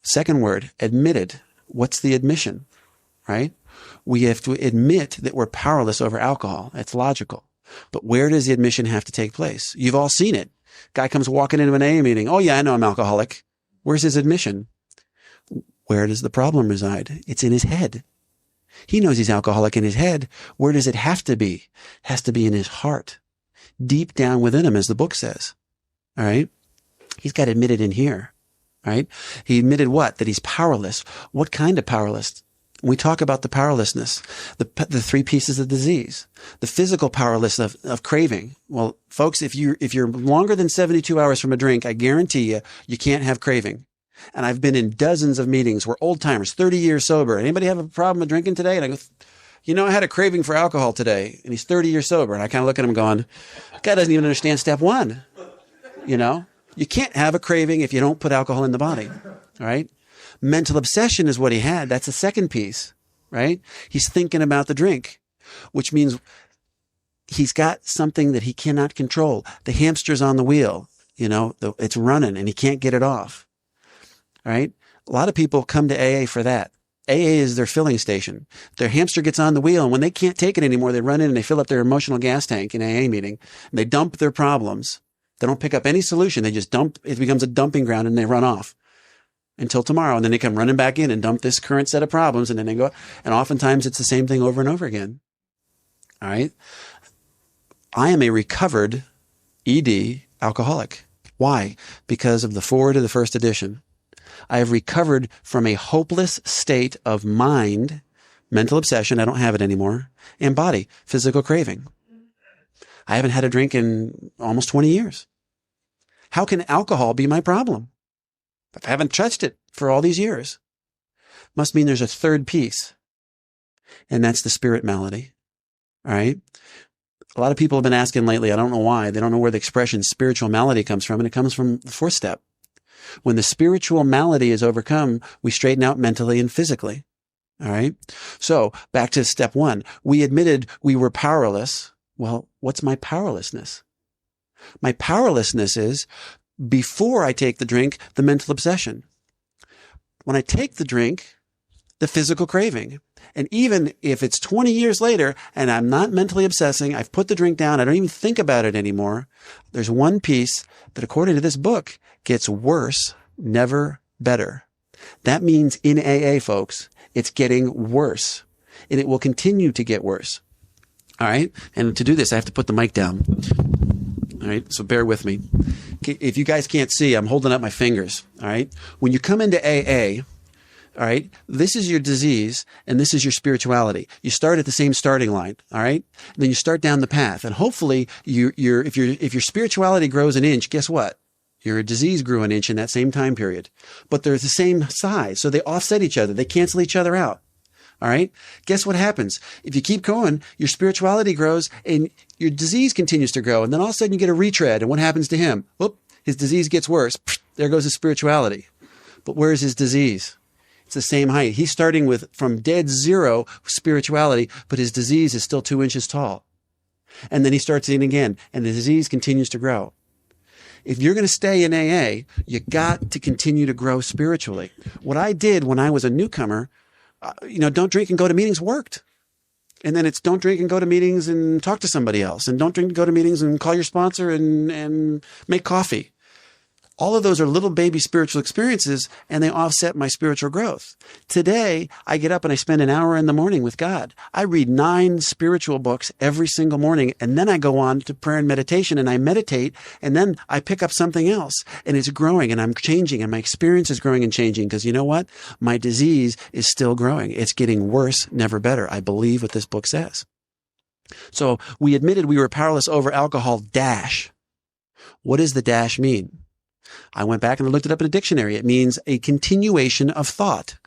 Second word, admitted. What's the admission? Right? We have to admit that we're powerless over alcohol. It's logical. But where does the admission have to take place? You've all seen it. Guy comes walking into an AA meeting. Oh yeah, I know I'm alcoholic. Where's his admission? Where does the problem reside? It's in his head. He knows he's alcoholic in his head. Where does it have to be? It has to be in his heart. Deep down within him, as the book says. All right? He's got admitted in here. All right? He admitted what? That he's powerless. What kind of powerless? We talk about the powerlessness, the three pieces of disease, the physical powerlessness of craving. Well, folks, if you're longer than 72 hours from a drink, I guarantee you can't have craving. And I've been in dozens of meetings where old timers, 30 years sober. Anybody have a problem with drinking today? And I go, you know, I had a craving for alcohol today, and he's 30 years sober. And I kind of look at him going, guy doesn't even understand step one. You know, you can't have a craving if you don't put alcohol in the body. All right. Mental obsession is what he had. That's the second piece, right? He's thinking about the drink, which means he's got something that he cannot control. The hamster's on the wheel, you know, it's running and he can't get it off. All right. A lot of people come to AA for that. AA is their filling station. Their hamster gets on the wheel, and when they can't take it anymore, they run in and they fill up their emotional gas tank in AA meeting, and they dump their problems. They don't pick up any solution. They just dump. It becomes a dumping ground, and they run off until tomorrow. And then they come running back in and dump this current set of problems, and then they go. And oftentimes it's the same thing over and over again. All right. I am a recovered ED alcoholic. Why? Because of the foreword of the first edition. I have recovered from a hopeless state of mind, mental obsession, I don't have it anymore, and body, physical craving. I haven't had a drink in almost 20 years. How can alcohol be my problem? If I haven't touched it for all these years. Must mean there's a third piece, and that's the spirit malady. All right? A lot of people have been asking lately, I don't know why, they don't know where the expression spiritual malady comes from, and it comes from the fourth step. When the spiritual malady is overcome, we straighten out mentally and physically. All right. So back to step one, we admitted we were powerless. Well, what's my powerlessness? My powerlessness is before I take the drink, the mental obsession. When I take the drink, the physical craving. And even if it's 20 years later and I'm not mentally obsessing, I've put the drink down, I don't even think about it anymore. There's one piece that, according to this book, gets worse, never better. That means in AA, folks, it's getting worse, and it will continue to get worse. All right. And to do this, I have to put the mic down. All right. So bear with me. If you guys can't see, I'm holding up my fingers. All right. When you come into AA, all right, this is your disease and this is your spirituality. You start at the same starting line. All right. And then you start down the path, and hopefully if your spirituality grows an inch, guess what? Your disease grew an inch in that same time period, but they're the same size. So they offset each other. They cancel each other out. All right. Guess what happens? If you keep going, your spirituality grows and your disease continues to grow. And then all of a sudden you get a retread. And what happens to him? Whoop, his disease gets worse. There goes his spirituality. But where's his disease? It's the same height. He's starting from dead zero spirituality, but his disease is still 2 inches tall. And then he starts eating again, and the disease continues to grow. If you're going to stay in AA, you got to continue to grow spiritually. What I did when I was a newcomer, don't drink and go to meetings worked. And then it's don't drink and go to meetings and talk to somebody else. And don't drink and go to meetings and call your sponsor and make coffee. All of those are little baby spiritual experiences, and they offset my spiritual growth. Today, I get up and I spend an hour in the morning with God. I read 9 spiritual books every single morning, and then I go on to prayer and meditation, and I meditate, and then I pick up something else, and it's growing, and I'm changing, and my experience is growing and changing, because you know what? My disease is still growing. It's getting worse, never better. I believe what this book says. So we admitted we were powerless over alcohol, dash. What does the dash mean? I went back and I looked it up in a dictionary. It means a continuation of thought.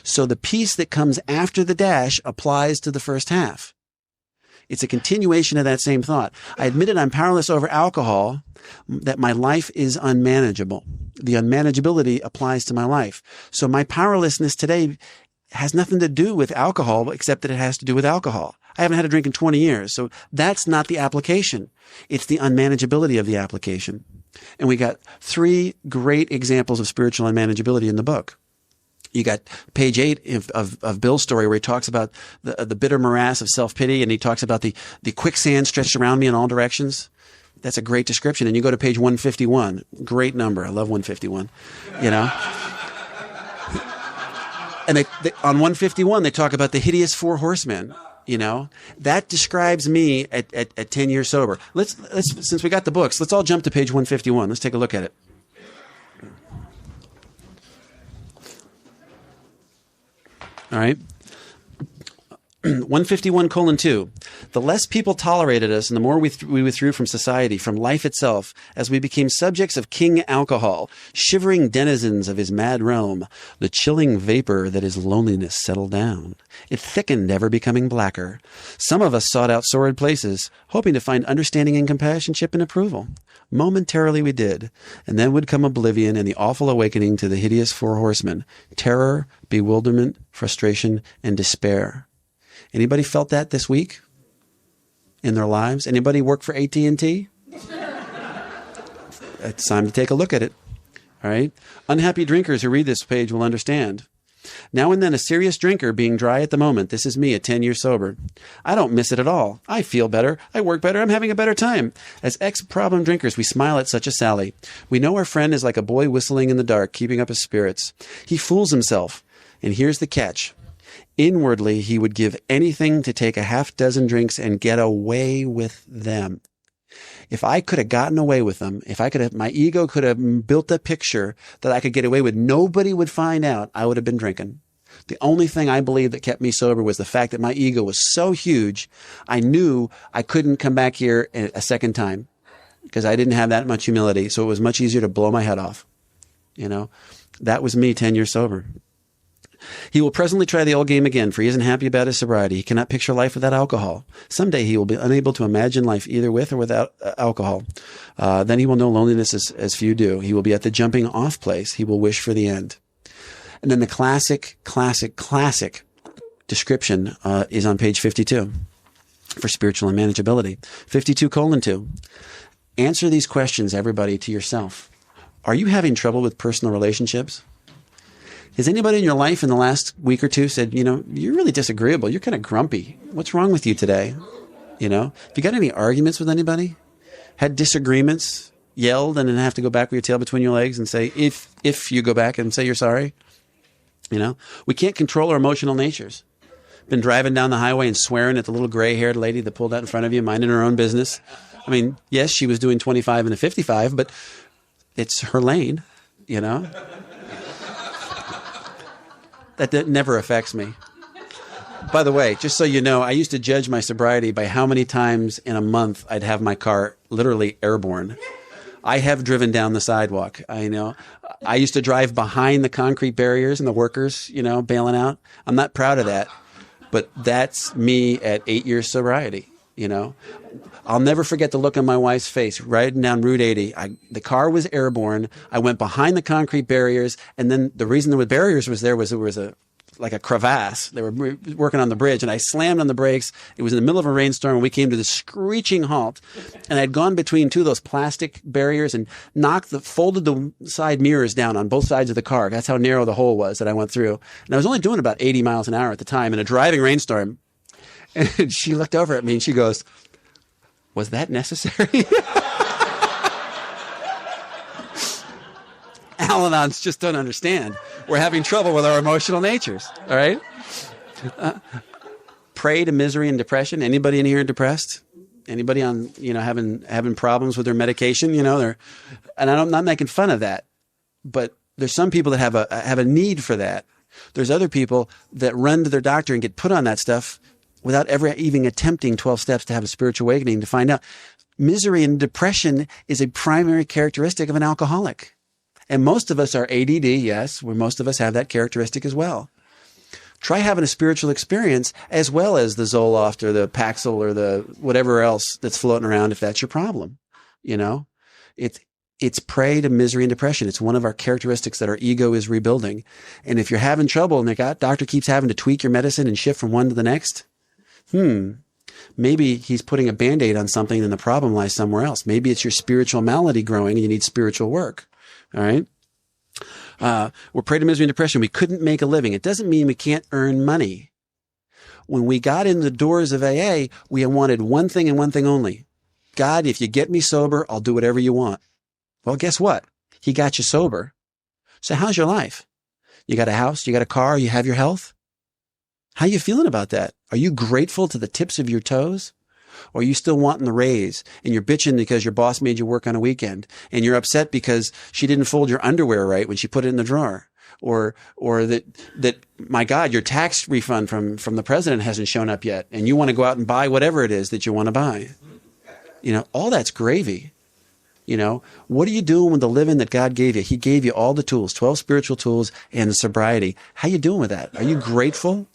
So the piece that comes after the dash applies to the first half. It's a continuation of that same thought. I admitted I'm powerless over alcohol, that my life is unmanageable. The unmanageability applies to my life. So my powerlessness today has nothing to do with alcohol, except that it has to do with alcohol. I haven't had a drink in 20 years. So that's not the application. It's the unmanageability of the application. And we got 3 great examples of spiritual unmanageability in the book. You got page 8 of Bill's story, where he talks about the bitter morass of self-pity, and he talks about the quicksand stretched around me in all directions. That's a great description. And you go to page 151. Great number. I love 151. You know? And they on 151, they talk about the hideous 4 horsemen. You know, that describes me at 10 years sober. Let's since we got the books, let's all jump to page 151. Let's take a look at it. All right. 151:2. The less people tolerated us and the more we withdrew from society, from life itself, as we became subjects of King Alcohol, shivering denizens of his mad realm, the chilling vapor that is loneliness settled down. It thickened, ever becoming blacker. Some of us sought out sordid places, hoping to find understanding and companionship and approval. Momentarily we did, and then would come oblivion and the awful awakening to the hideous 4 horsemen: terror, bewilderment, frustration, and despair. Anybody felt that this week in their lives? Anybody work for AT&T? It's time to take a look at it. All right. Unhappy drinkers who read this page will understand. Now and then a serious drinker being dry at the moment. This is me at 10 years sober. I don't miss it at all. I feel better. I work better. I'm having a better time. As ex-problem drinkers, we smile at such a sally. We know our friend is like a boy whistling in the dark, keeping up his spirits. He fools himself. And here's the catch. Inwardly, he would give anything to take a half dozen drinks and get away with them. If I could have gotten away with them, my ego could have built a picture that I could get away with, nobody would find out, I would have been drinking. The only thing I believe that kept me sober was the fact that my ego was so huge, I knew I couldn't come back here a second time because I didn't have that much humility. So it was much easier to blow my head off. You know, that was me 10 years sober. He will presently try the old game again, for he isn't happy about his sobriety. He cannot picture life without alcohol. Someday he will be unable to imagine life either with or without alcohol. Then he will know loneliness as few do. He will be at the jumping off place. He will wish for the end. And then the classic description is on page 52 for spiritual unmanageability. 52:2. Answer these questions, everybody, to yourself. Are you having trouble with personal relationships? Has anybody in your life in the last week or two said, you know, you're really disagreeable. You're kind of grumpy. What's wrong with you today? You know, have you got any arguments with anybody? Had disagreements, yelled, and then have to go back with your tail between your legs and say, if you go back and say you're sorry? You know, we can't control our emotional natures. Been driving down the highway and swearing at the little gray-haired lady that pulled out in front of you, minding her own business. I mean, yes, she was doing 25 and a 55, but it's her lane, you know? That never affects me. By the way, just so you know, I used to judge my sobriety by how many times in a month I'd have my car literally airborne. I have driven down the sidewalk. I used to drive behind the concrete barriers and the workers, you know, bailing out. I'm not proud of that, but that's me at 8 years sobriety, you know. I'll never forget the look on my wife's face riding down Route 80. The car was airborne. I went behind the concrete barriers, and then the reason there were barriers was there was like a crevasse. They were working on the bridge, and I slammed on the brakes. It was in the middle of a rainstorm, and we came to this screeching halt. And I'd gone between two of those plastic barriers and folded the side mirrors down on both sides of the car. That's how narrow the hole was that I went through. And I was only doing about 80 miles an hour at the time in a driving rainstorm. And she looked over at me and she goes, "Was that necessary?" Al-Anons just don't understand. We're having trouble with our emotional natures. All right. Prey to misery and depression. Anybody in here depressed? Anybody on, you know, having problems with their medication? You know, and I'm not making fun of that, but there's some people that have a need for that. There's other people that run to their doctor and get put on that stuff without ever even attempting 12 steps to have a spiritual awakening to find out. Misery and depression is a primary characteristic of an alcoholic. And most of us are ADD, yes, where most of us have that characteristic as well. Try having a spiritual experience as well as the Zoloft or the Paxil or the whatever else that's floating around if that's your problem. You know, it's prey to misery and depression. It's one of our characteristics that our ego is rebuilding. And if you're having trouble and the doctor keeps having to tweak your medicine and shift from one to the next, maybe he's putting a Band-Aid on something and the problem lies somewhere else. Maybe it's your spiritual malady growing and you need spiritual work. All right. We're prey to misery and depression. We couldn't make a living. It doesn't mean we can't earn money. When we got in the doors of AA, we wanted one thing and one thing only. God, if you get me sober, I'll do whatever you want. Well, guess what? He got you sober. So how's your life? You got a house? You got a car? You have your health? How you feeling about that? Are you grateful to the tips of your toes? Or are you still wanting the raise and you're bitching because your boss made you work on a weekend and you're upset because she didn't fold your underwear right when she put it in the drawer? Or that, my God, your tax refund from the president hasn't shown up yet and you want to go out and buy whatever it is that you want to buy. You know, all that's gravy. You know, what are you doing with the living that God gave you? He gave you all the tools, 12 spiritual tools and sobriety. How you doing with that? Are you grateful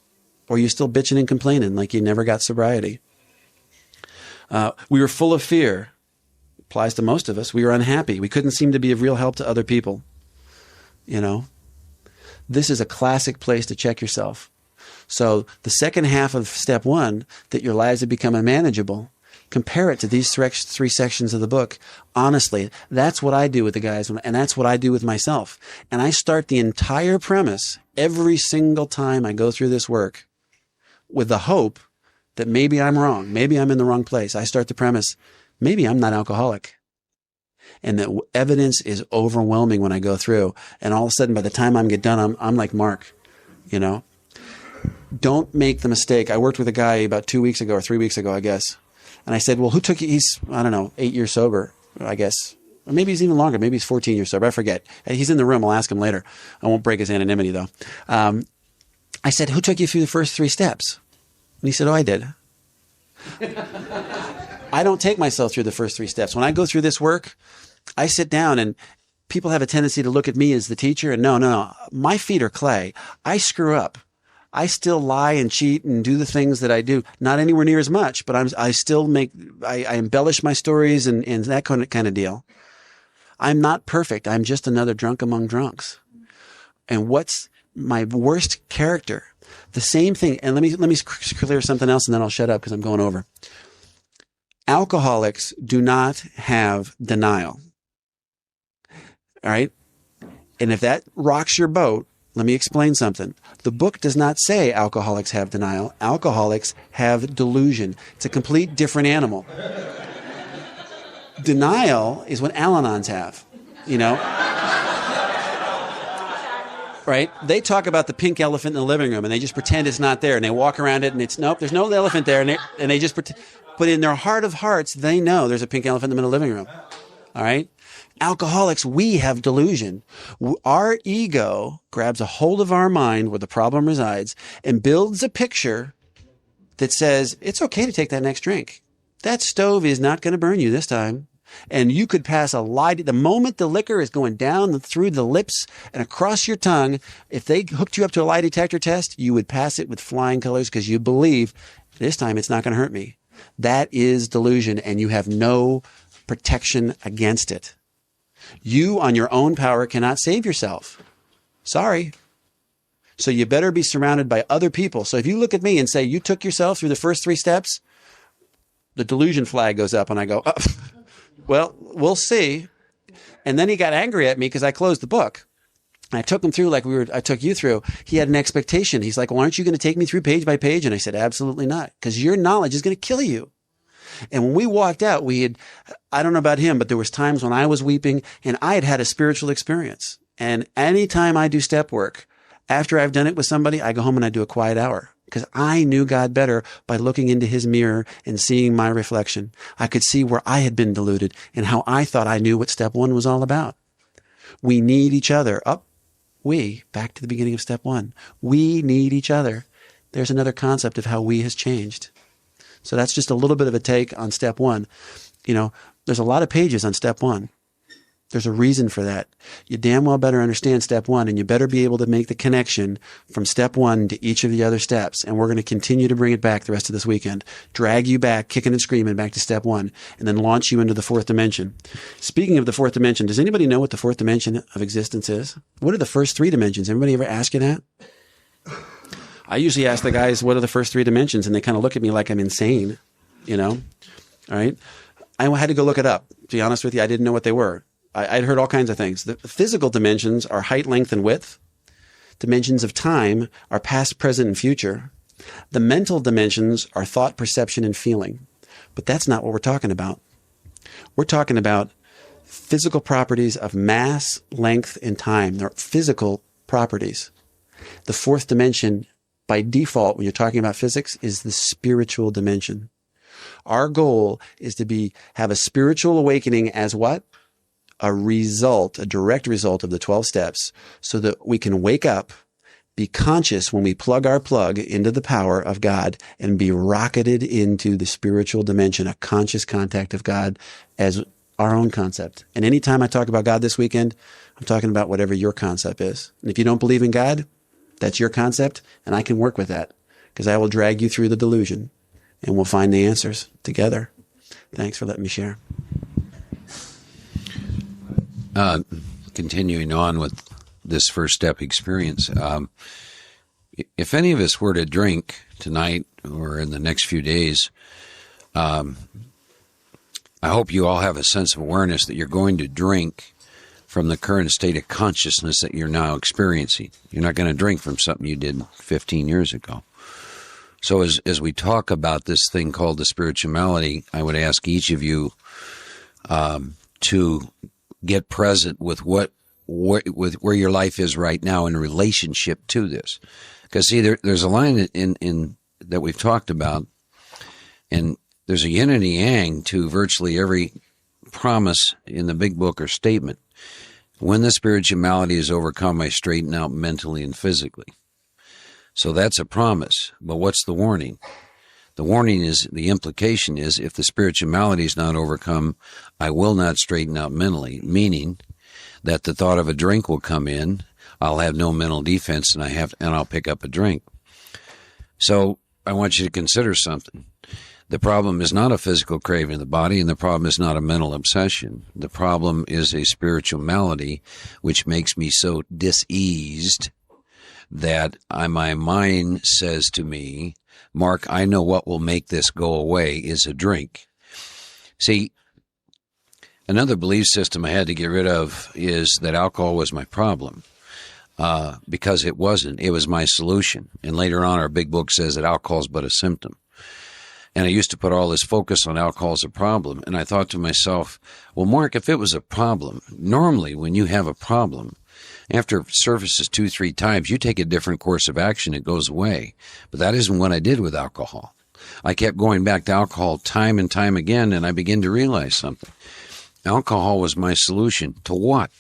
or are you still bitching and complaining like you never got sobriety? We were full of fear. Applies to most of us. We were unhappy. We couldn't seem to be of real help to other people. You know, this is a classic place to check yourself. So the second half of step 1, that your lives have become unmanageable, compare it to these 3 sections of the book. Honestly, that's what I do with the guys, and that's what I do with myself. And I start the entire premise every single time I go through this work with the hope that maybe I'm wrong. Maybe I'm in the wrong place. I start the premise, maybe I'm not alcoholic. And that evidence is overwhelming when I go through. And all of a sudden, by the time I get done, I'm like Mark, you know. Don't make the mistake. I worked with a guy about 2 weeks ago or 3 weeks ago, I guess. And I said, well, who took you? He's, I don't know, 8 years sober, I guess. Or maybe he's even longer. Maybe he's 14 years sober. I forget. He's in the room. I'll ask him later. I won't break his anonymity, though. I said, who took you through the first 3 steps? And he said, oh, I did. I don't take myself through the first 3 steps. When I go through this work, I sit down and people have a tendency to look at me as the teacher. And no. My feet are clay. I screw up. I still lie and cheat and do the things that I do. Not anywhere near as much, but I still I embellish my stories and that kind of deal. I'm not perfect. I'm just another drunk among drunks. And what's my worst character? The same thing. And let me clear something else and then I'll shut up because I'm going over. Alcoholics do not have denial. All right. And if that rocks your boat, let me explain something. The book does not say alcoholics have denial. Alcoholics have delusion. It's a complete different animal. Denial is what Al-Anons have, you know. Right? They talk about the pink elephant in the living room and they just pretend it's not there and they walk around it and it's nope, there's no elephant there and they just pretend. But in their heart of hearts, they know there's a pink elephant in the middle of the living room. All right? Alcoholics, we have delusion. Our ego grabs a hold of our mind where the problem resides and builds a picture that says, it's okay to take that next drink. That stove is not going to burn you this time. And you could pass a lie. The moment the liquor is going down through the lips and across your tongue, if they hooked you up to a lie detector test, you would pass it with flying colors because you believe this time it's not going to hurt me. That is delusion and you have no protection against it. You, on your own power, cannot save yourself. Sorry. So you better be surrounded by other people. So if you look at me and say, you took yourself through the first 3 steps, the delusion flag goes up and I go, oh, well, we'll see. And then he got angry at me because I closed the book. I took him through like I took you through. He had an expectation. He's like, well, aren't you going to take me through page by page? And I said, absolutely not, because your knowledge is going to kill you. And when we walked out, I don't know about him, but there was times when I was weeping and I had a spiritual experience. And anytime I do step work, after I've done it with somebody, I go home and I do a quiet hour because I knew God better by looking into his mirror and seeing my reflection. I could see where I had been deluded and how I thought I knew what step 1 was all about. We need each other. Back to the beginning of step 1. We need each other. There's another concept of how we has changed. So that's just a little bit of a take on step 1. You know, there's a lot of pages on step 1. There's a reason for that. You damn well better understand step one, and you better be able to make the connection from step one to each of the other steps. And we're going to continue to bring it back the rest of this weekend, drag you back, kicking and screaming back to step one, and then launch you into the fourth dimension. Speaking of the fourth dimension, does anybody know what the fourth dimension of existence is? What are the first three dimensions? Everybody ever ask you that? I usually ask the guys, what are the first three dimensions? And they kind of look at me like I'm insane, you know? All right. I had to go look it up. To be honest with you, I didn't know what they were. I'd heard all kinds of things. The physical dimensions are height, length, and width. Dimensions of time are past, present, and future. The mental dimensions are thought, perception, and feeling. But that's not what we're talking about. We're talking about physical properties of mass, length, and time. They're physical properties. The fourth dimension, by default, when you're talking about physics, is the spiritual dimension. Our goal is to have a spiritual awakening as what? A result, a direct result of the 12 steps, so that we can wake up, be conscious when we plug our plug into the power of God, and be rocketed into the spiritual dimension, a conscious contact of God as our own concept. And anytime I talk about God this weekend, I'm talking about whatever your concept is. And if you don't believe in God, that's your concept, and I can work with that, because I will drag you through the delusion, and we'll find the answers together. Thanks for letting me share. Continuing on with this first step experience, if any of us were to drink tonight or in the next few days, I hope you all have a sense of awareness that you're going to drink from the current state of consciousness that you're now experiencing. You're not going to drink from something you did 15 years ago. So as we talk about this thing called the spirituality, I would ask each of you to get present with with where your life is right now in relationship to this. Because see, there's a line in that we've talked about, and there's a yin and a yang to virtually every promise in the big book or statement. When the spirituality is overcome, I straighten out mentally and physically. So that's a promise. But what's the warning? The warning is, the implication is, if the spirituality is not overcome, I will not straighten out mentally, meaning that the thought of a drink will come in, I'll have no mental defense, and I'll pick up a drink. So I want you to consider something. The problem is not a physical craving of the body, and the problem is not a mental obsession. The problem is a spiritual malady, which makes me so diseased that my mind says to me, Mark, I know what will make this go away is a drink. See, another belief system I had to get rid of is that alcohol was my problem, because it wasn't. It was my solution. And later on, our big book says that alcohol is but a symptom. And I used to put all this focus on alcohol as a problem. And I thought to myself, well, Mark, if it was a problem, normally when you have a problem, after it surfaces 2-3 times, you take a different course of action. It goes away. But that isn't what I did with alcohol. I kept going back to alcohol time and time again, and I began to realize something. Alcohol was my solution. To what?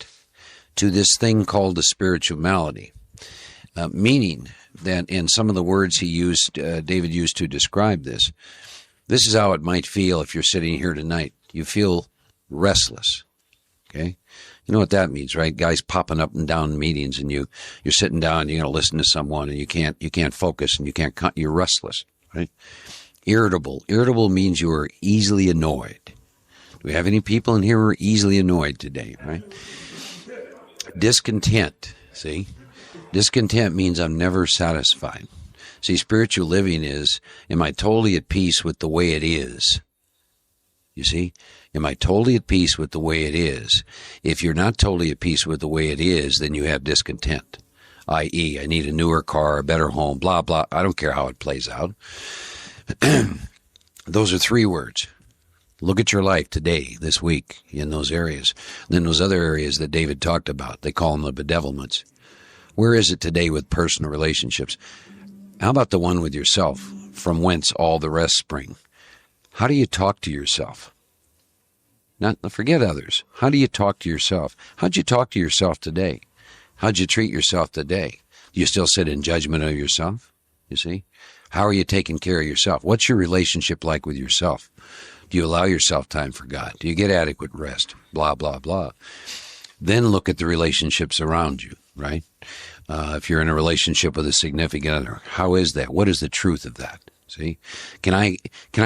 To this thing called the spiritual malady. Meaning that in some of the words he used, David used to describe this, this is how it might feel if you're sitting here tonight. You feel restless. Okay? You know what that means, right? Guys popping up and down meetings, and you're sitting down, you're going to listen to someone, and you can't focus, and you're restless, right? Irritable. Irritable means you are easily annoyed. Do we have any people in here who are easily annoyed today, right? Discontent. See? Discontent means I'm never satisfied. See, spiritual living is, am I totally at peace with the way it is? You see? Am I totally at peace with the way it is? If you're not totally at peace with the way it is, then you have discontent, i.e., I need a newer car, a better home, blah, blah. I don't care how it plays out. Those are 3 words. Look at your life today, this week, in those areas. Then those other areas that David talked about, they call them the bedevilments. Where is it today with personal relationships? How about the one with yourself, from whence all the rest spring? How do you talk to yourself? Not forget others. How do you talk to yourself? How'd you talk to yourself today? How'd you treat yourself today? Do you still sit in judgment of yourself? You see? How are you taking care of yourself? What's your relationship like with yourself? Do you allow yourself time for God? Do you get adequate rest? Blah, blah, blah. Then look at the relationships around you, right? If you're in a relationship with a significant other, how is that? What is the truth of that? See, can I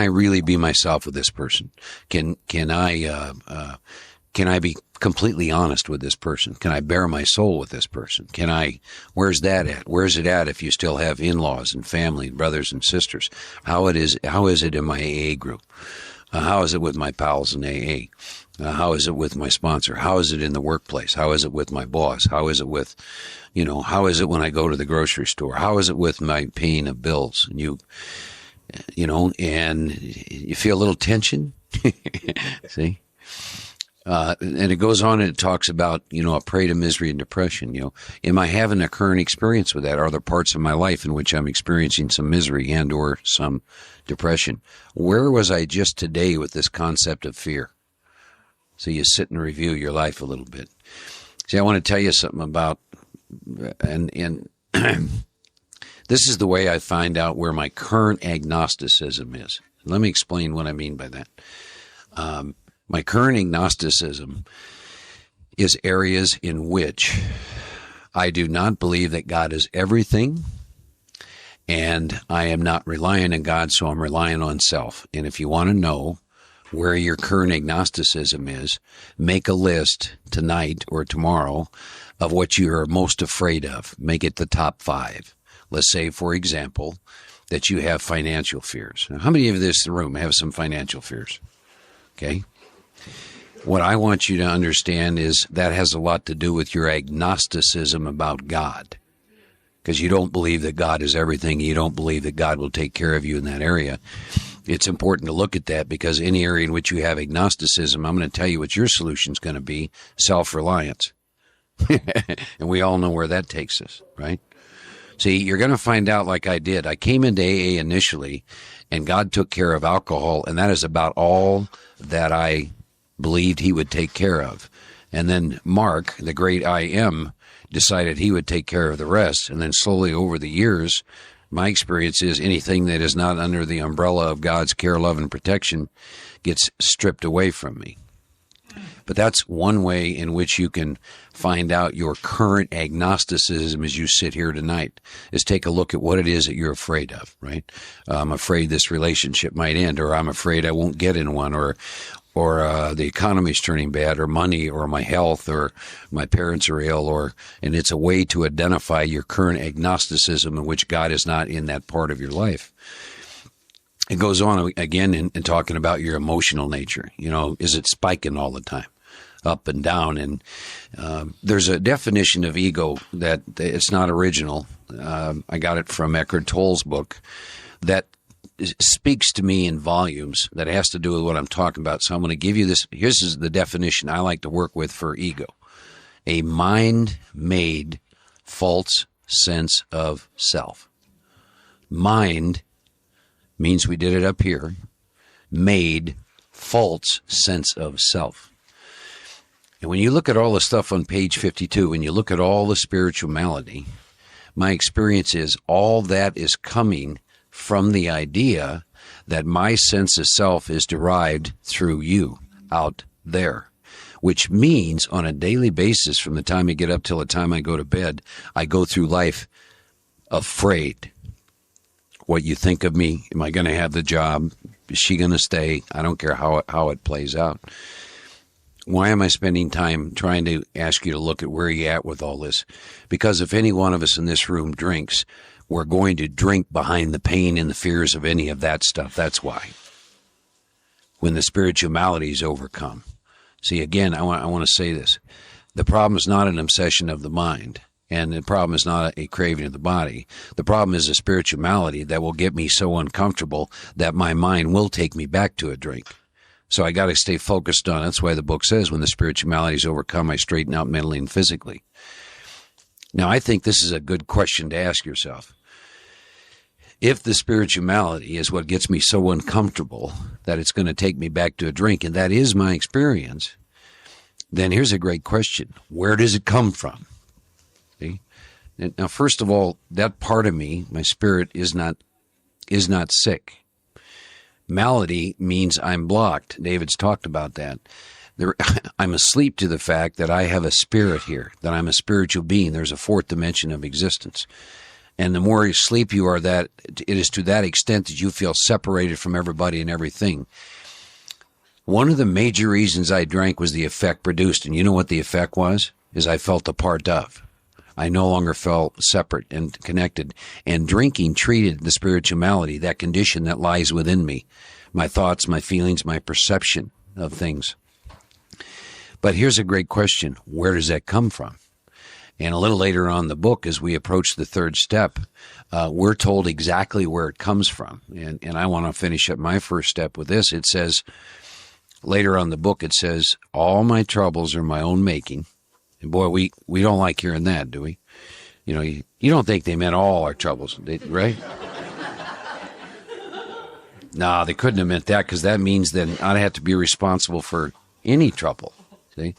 really be myself with this person? Can I be completely honest with this person? Can I bare my soul with this person? Where's that at? Where's it at if you still have in-laws and family, brothers and sisters? How is it in my AA group? How is it with my pals in AA? How is it with my sponsor? How is it in the workplace? How is it with my boss? How is it with, how is it when I go to the grocery store? How is it with my paying of bills? And and you feel a little tension. See? And it goes on and it talks about, a prey to misery and depression. Am I having a current experience with that? Are there parts of my life in which I'm experiencing some misery and or some depression? Where was I just today with this concept of fear? So you sit and review your life a little bit. See, I want to tell you something about, and this is the way I find out where my current agnosticism is. Let me explain what I mean by that. My current agnosticism is areas in which I do not believe that God is everything, and I am not relying on God, so I'm relying on self. And if you want to know where your current agnosticism is, make a list tonight or tomorrow of what you are most afraid of. Make it the top 5. Let's say, for example, that you have financial fears. Now, how many of this in the room have some financial fears? Okay. What I want you to understand is that has a lot to do with your agnosticism about God, because you don't believe that God is everything. You don't believe that God will take care of you in that area. It's important to look at that, because any area in which you have agnosticism, I'm going to tell you what your solution is going to be: self-reliance. And we all know where that takes us, right? See, you're going to find out like I did. I came into AA initially, and God took care of alcohol, and that is about all that I believed he would take care of. And then Mark, the great I Am, decided he would take care of the rest. And then slowly over the years, my experience is anything that is not under the umbrella of God's care, love, and protection gets stripped away from me. But that's one way in which you can find out your current agnosticism as you sit here tonight, is take a look at what it is that you're afraid of, right? I'm afraid this relationship might end, or I'm afraid I won't get in one, or the economy's turning bad, or money, or my health, or my parents are ill, and it's a way to identify your current agnosticism in which God is not in that part of your life. It goes on again in talking about your emotional nature. Is it spiking all the time, up and down? And there's a definition of ego that it's not original. I got it from Eckhart Tolle's book that speaks to me in volumes that has to do with what I'm talking about. So I'm going to give you this. Here's the definition I like to work with for ego: a mind-made false sense of self. Mind means we did it up here. Made, false sense of self. And when you look at all the stuff on page 52, when you look at all the spiritual malady, my experience is all that is coming from the idea that my sense of self is derived through you out there, which means on a daily basis, from the time I get up till the time I go to bed, I go through life afraid. What you think of me? Am I going to have the job? Is she going to stay? I don't care how it plays out. Why am I spending time trying to ask you to look at where you're at with all this? Because if any one of us in this room drinks, we're going to drink behind the pain and the fears of any of that stuff. That's why. When the spiritual malady is overcome. See, again, I want to say this. The problem is not an obsession of the mind. And the problem is not a craving of the body. The problem is a spiritual malady that will get me so uncomfortable that my mind will take me back to a drink. So I got to stay focused on it. That's why the book says when the spiritual malady is overcome, I straighten out mentally and physically. Now, I think this is a good question to ask yourself. If the spiritual malady is what gets me so uncomfortable that it's going to take me back to a drink, and that is my experience, then here's a great question. Where does it come from? See? Now, first of all, that part of me, my spirit, is not sick. Malady means I'm blocked. David's talked about that. I'm asleep to the fact that I have a spirit here, that I'm a spiritual being. There's a fourth dimension of existence. And the more asleep you are, that it is to that extent that you feel separated from everybody and everything. One of the major reasons I drank was the effect produced. And you know what the effect was? Is I felt a part of. I no longer felt separate and connected. And drinking treated the spiritual malady, that condition that lies within me, my thoughts, my feelings, my perception of things. But here's a great question. Where does that come from? And a little later on in the book, as we approach the third step, we're told exactly where it comes from. And I want to finish up my first step with this. It says, later on in the book, it says, all my troubles are my own making. And boy, we don't like hearing that, do we? You know, you don't think they meant all our troubles, right? No, they couldn't have meant that, because that means then I'd have to be responsible for any trouble. See?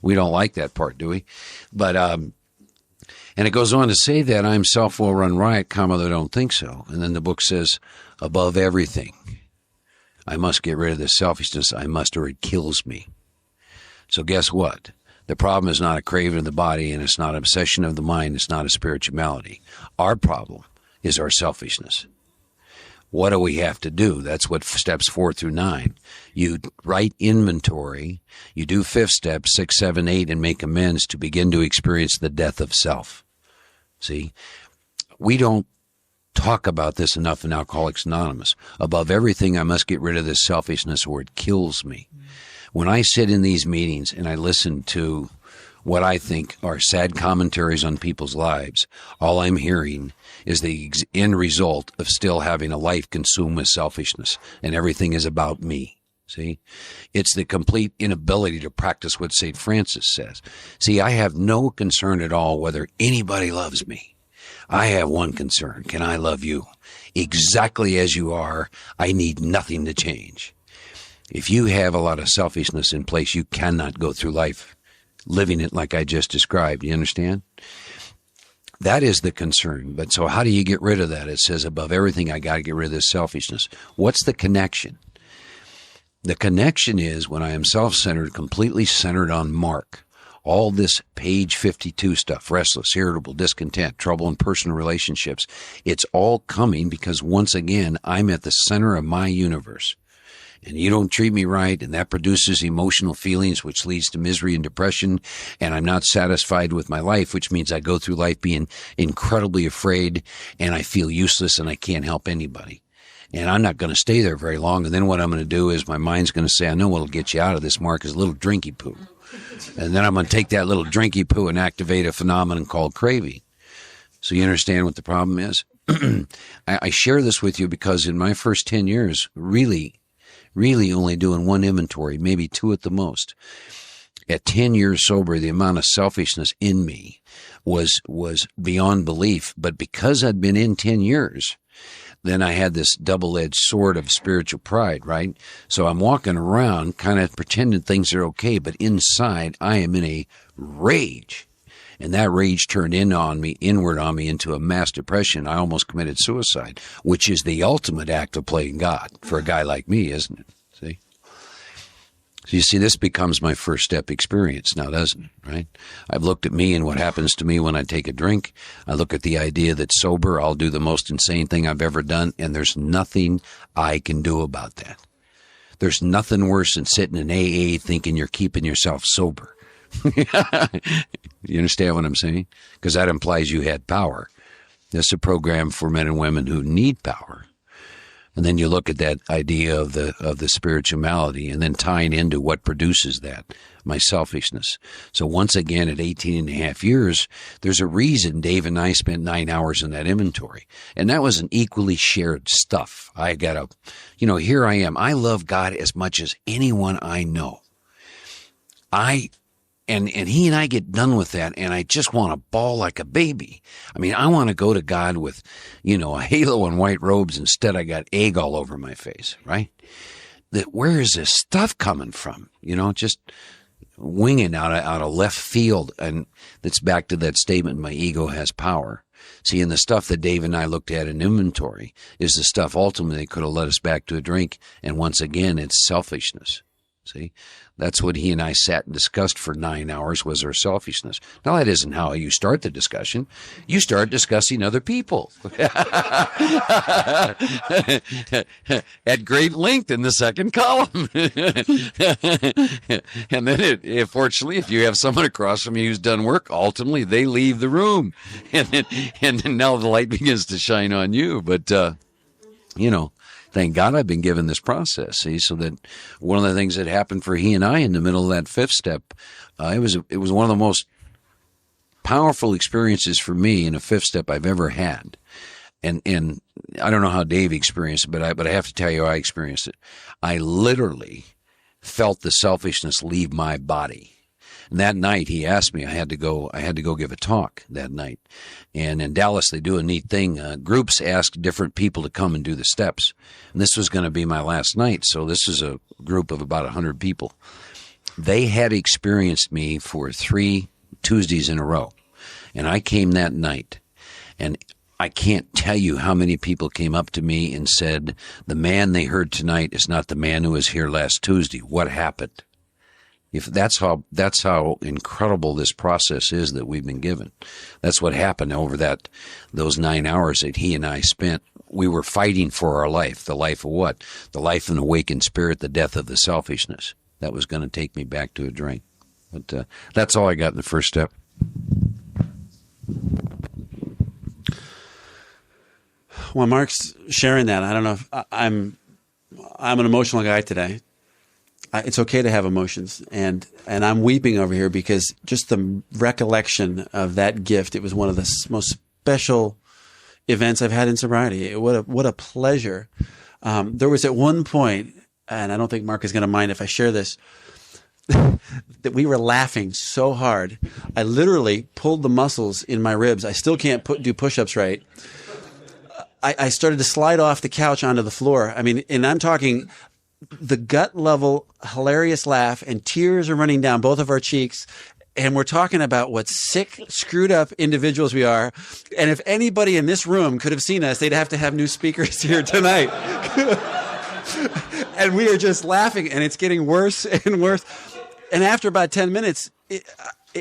We don't like that part, do we? But, and it goes on to say that I'm self-will run riot, comma, they don't think so. And then the book says, above everything, I must get rid of this selfishness. I must, or it kills me. So guess what? The problem is not a craving of the body, and it's not an obsession of the mind. It's not a spiritual malady. Our problem is our selfishness. What do we have to do? That's what steps 4 through 9. You write inventory. You do fifth step, 6, 7, 8, and make amends to begin to experience the death of self. See? We don't talk about this enough in Alcoholics Anonymous. Above everything, I must get rid of this selfishness or it kills me. When I sit in these meetings and I listen to what I think are sad commentaries on people's lives, all I'm hearing is the end result of still having a life consumed with selfishness, and everything is about me. See? It's the complete inability to practice what St. Francis says. See, I have no concern at all whether anybody loves me. I have one concern. Can I love you? Exactly as you are. I need nothing to change. If you have a lot of selfishness in place, you cannot go through life living it like I just described. You understand? That is the concern. But so how do you get rid of that? It says above everything, I got to get rid of this selfishness. What's the connection? The connection is when I am self-centered, completely centered on Mark. All this page 52 stuff, restless, irritable, discontent, trouble in personal relationships, it's all coming because once again, I'm at the center of my universe. And you don't treat me right, and that produces emotional feelings, which leads to misery and depression, and I'm not satisfied with my life, which means I go through life being incredibly afraid, and I feel useless, and I can't help anybody. And I'm not going to stay there very long, and then what I'm going to do is my mind's going to say, I know what'll get you out of this, Mark, is a little drinky poo. And then I'm going to take that little drinky poo and activate a phenomenon called craving. So you understand what the problem is? I share this with you because in my first 10 years, really only doing one inventory, maybe 2 at the most. At 10 years sober, the amount of selfishness in me was beyond belief. But because I'd been in 10 years, then I had this double-edged sword of spiritual pride, right? So I'm walking around kind of pretending things are okay, but inside I am in a rage. And that rage turned inward on me into a mass depression. I almost committed suicide, which is the ultimate act of playing God for a guy like me, isn't it? See? So you see, this becomes my first step experience now, doesn't it? Right? I've looked at me and what happens to me when I take a drink. I look at the idea that sober, I'll do the most insane thing I've ever done, and there's nothing I can do about that. There's nothing worse than sitting in AA thinking you're keeping yourself sober. You understand what I'm saying? Because that implies you had power. This is a program for men and women who need power. And then you look at that idea of the spiritual malady and then tying into what produces that, my selfishness. So once again, at 18 and a half years, there's a reason Dave and I spent 9 hours in that inventory. And that was an equally shared stuff. Here I am. I love God as much as anyone I know. And he and I get done with that, and I just want to bawl like a baby. I mean, I want to go to God with, a halo and white robes. Instead, I got egg all over my face, right? Where is this stuff coming from? Just winging out of left field. And that's back to that statement, my ego has power. See, and the stuff that Dave and I looked at in inventory is the stuff ultimately could have led us back to a drink. And once again, it's selfishness. See, that's what he and I sat and discussed for 9 hours, was our selfishness. Now, that isn't how you start the discussion. You start discussing other people at great length in the second column. And then, fortunately, if you have someone across from you who's done work, ultimately they leave the room. And then now the light begins to shine on you. But, thank God I've been given this process, see, so that one of the things that happened for he and I in the middle of that fifth step, it was one of the most powerful experiences for me in a fifth step I've ever had. And I don't know how Dave experienced it, but I have to tell you, I experienced it. I literally felt the selfishness leave my body. And that night he asked me, I had to go give a talk that night. And in Dallas, they do a neat thing. Groups ask different people to come and do the steps. And this was going to be my last night. So this is a group of about 100 people. They had experienced me for 3 Tuesdays in a row. And I came that night. And I can't tell you how many people came up to me and said, the man they heard tonight is not the man who was here last Tuesday. What happened? If that's how incredible this process is that we've been given. That's what happened over those 9 hours that he and I spent. We were fighting for our life. The life of what? The life of an awakened spirit, the death of the selfishness. That was going to take me back to a drink. But that's all I got in the first step. Well, Mark's sharing that. I don't know if I'm an emotional guy today. It's okay to have emotions, and I'm weeping over here because just the recollection of that gift, it was one of the most special events I've had in sobriety. What a pleasure. There was at one point, and I don't think Mark is going to mind if I share this, that we were laughing so hard. I literally pulled the muscles in my ribs. I still can't do push-ups right. I started to slide off the couch onto the floor. I mean, and I'm talking the gut level, hilarious laugh, and tears are running down both of our cheeks. And we're talking about what sick, screwed up individuals we are. And if anybody in this room could have seen us, they'd have to have new speakers here tonight. And we are just laughing, and it's getting worse and worse. And after about 10 minutes,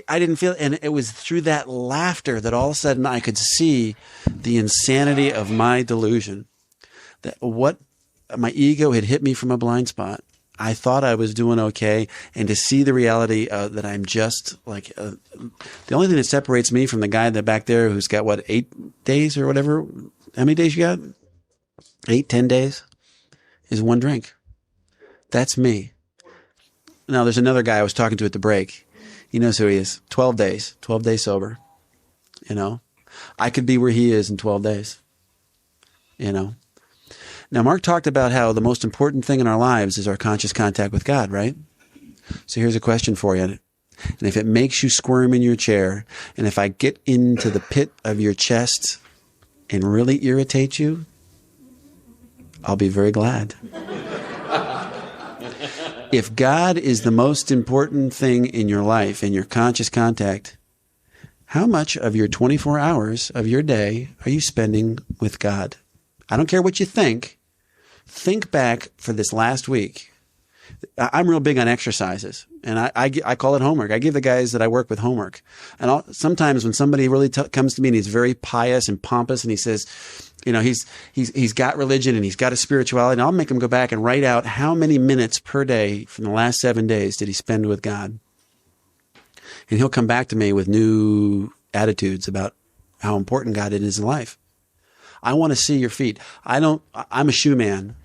I didn't feel, and it was through that laughter that all of a sudden I could see the insanity of my delusion. That what my ego had hit me from a blind spot. I thought I was doing okay, and to see the reality that I'm just like the only thing that separates me from the guy that back there who's got 8 days or whatever. How many days you got? 8, 10 days is one drink. That's me. Now there's another guy I was talking to at the break. He knows who he is. 12 days sober. I could be where he is in 12 days. Now, Mark talked about how the most important thing in our lives is our conscious contact with God, right? So here's a question for you. And if it makes you squirm in your chair, and if I get into the pit of your chest and really irritate you, I'll be very glad. If God is the most important thing in your life, in your conscious contact, how much of your 24 hours of your day are you spending with God? I don't care what you think. Think back for this last week. I'm real big on exercises, and I call it homework. I give the guys that I work with homework. And sometimes when somebody really comes to me and he's very pious and pompous and he says, he's got religion and he's got a spirituality, and I'll make him go back and write out how many minutes per day from the last 7 days did he spend with God. And he'll come back to me with new attitudes about how important God is in his life. I want to see your feet. I'm a shoe man.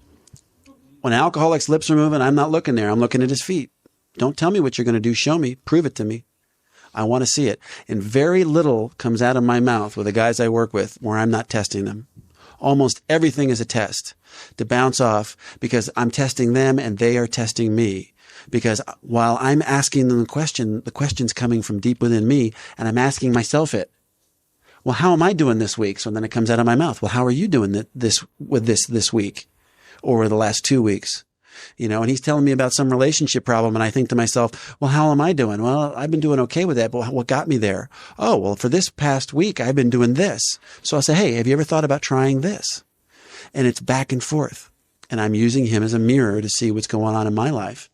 When an alcoholic's lips are moving, I'm not looking there. I'm looking at his feet. Don't tell me what you're going to do. Show me. Prove it to me. I want to see it. And very little comes out of my mouth with the guys I work with where I'm not testing them. Almost everything is a test to bounce off because I'm testing them and they are testing me. Because while I'm asking them the question's coming from deep within me, and I'm asking myself it. Well, how am I doing this week? So then it comes out of my mouth. Well, how are you doing this week or the last 2 weeks? and he's telling me about some relationship problem. And I think to myself, well, how am I doing? Well, I've been doing okay with that, but what got me there? Oh, well, for this past week, I've been doing this. So I'll say, hey, have you ever thought about trying this? And it's back and forth. And I'm using him as a mirror to see what's going on in my life.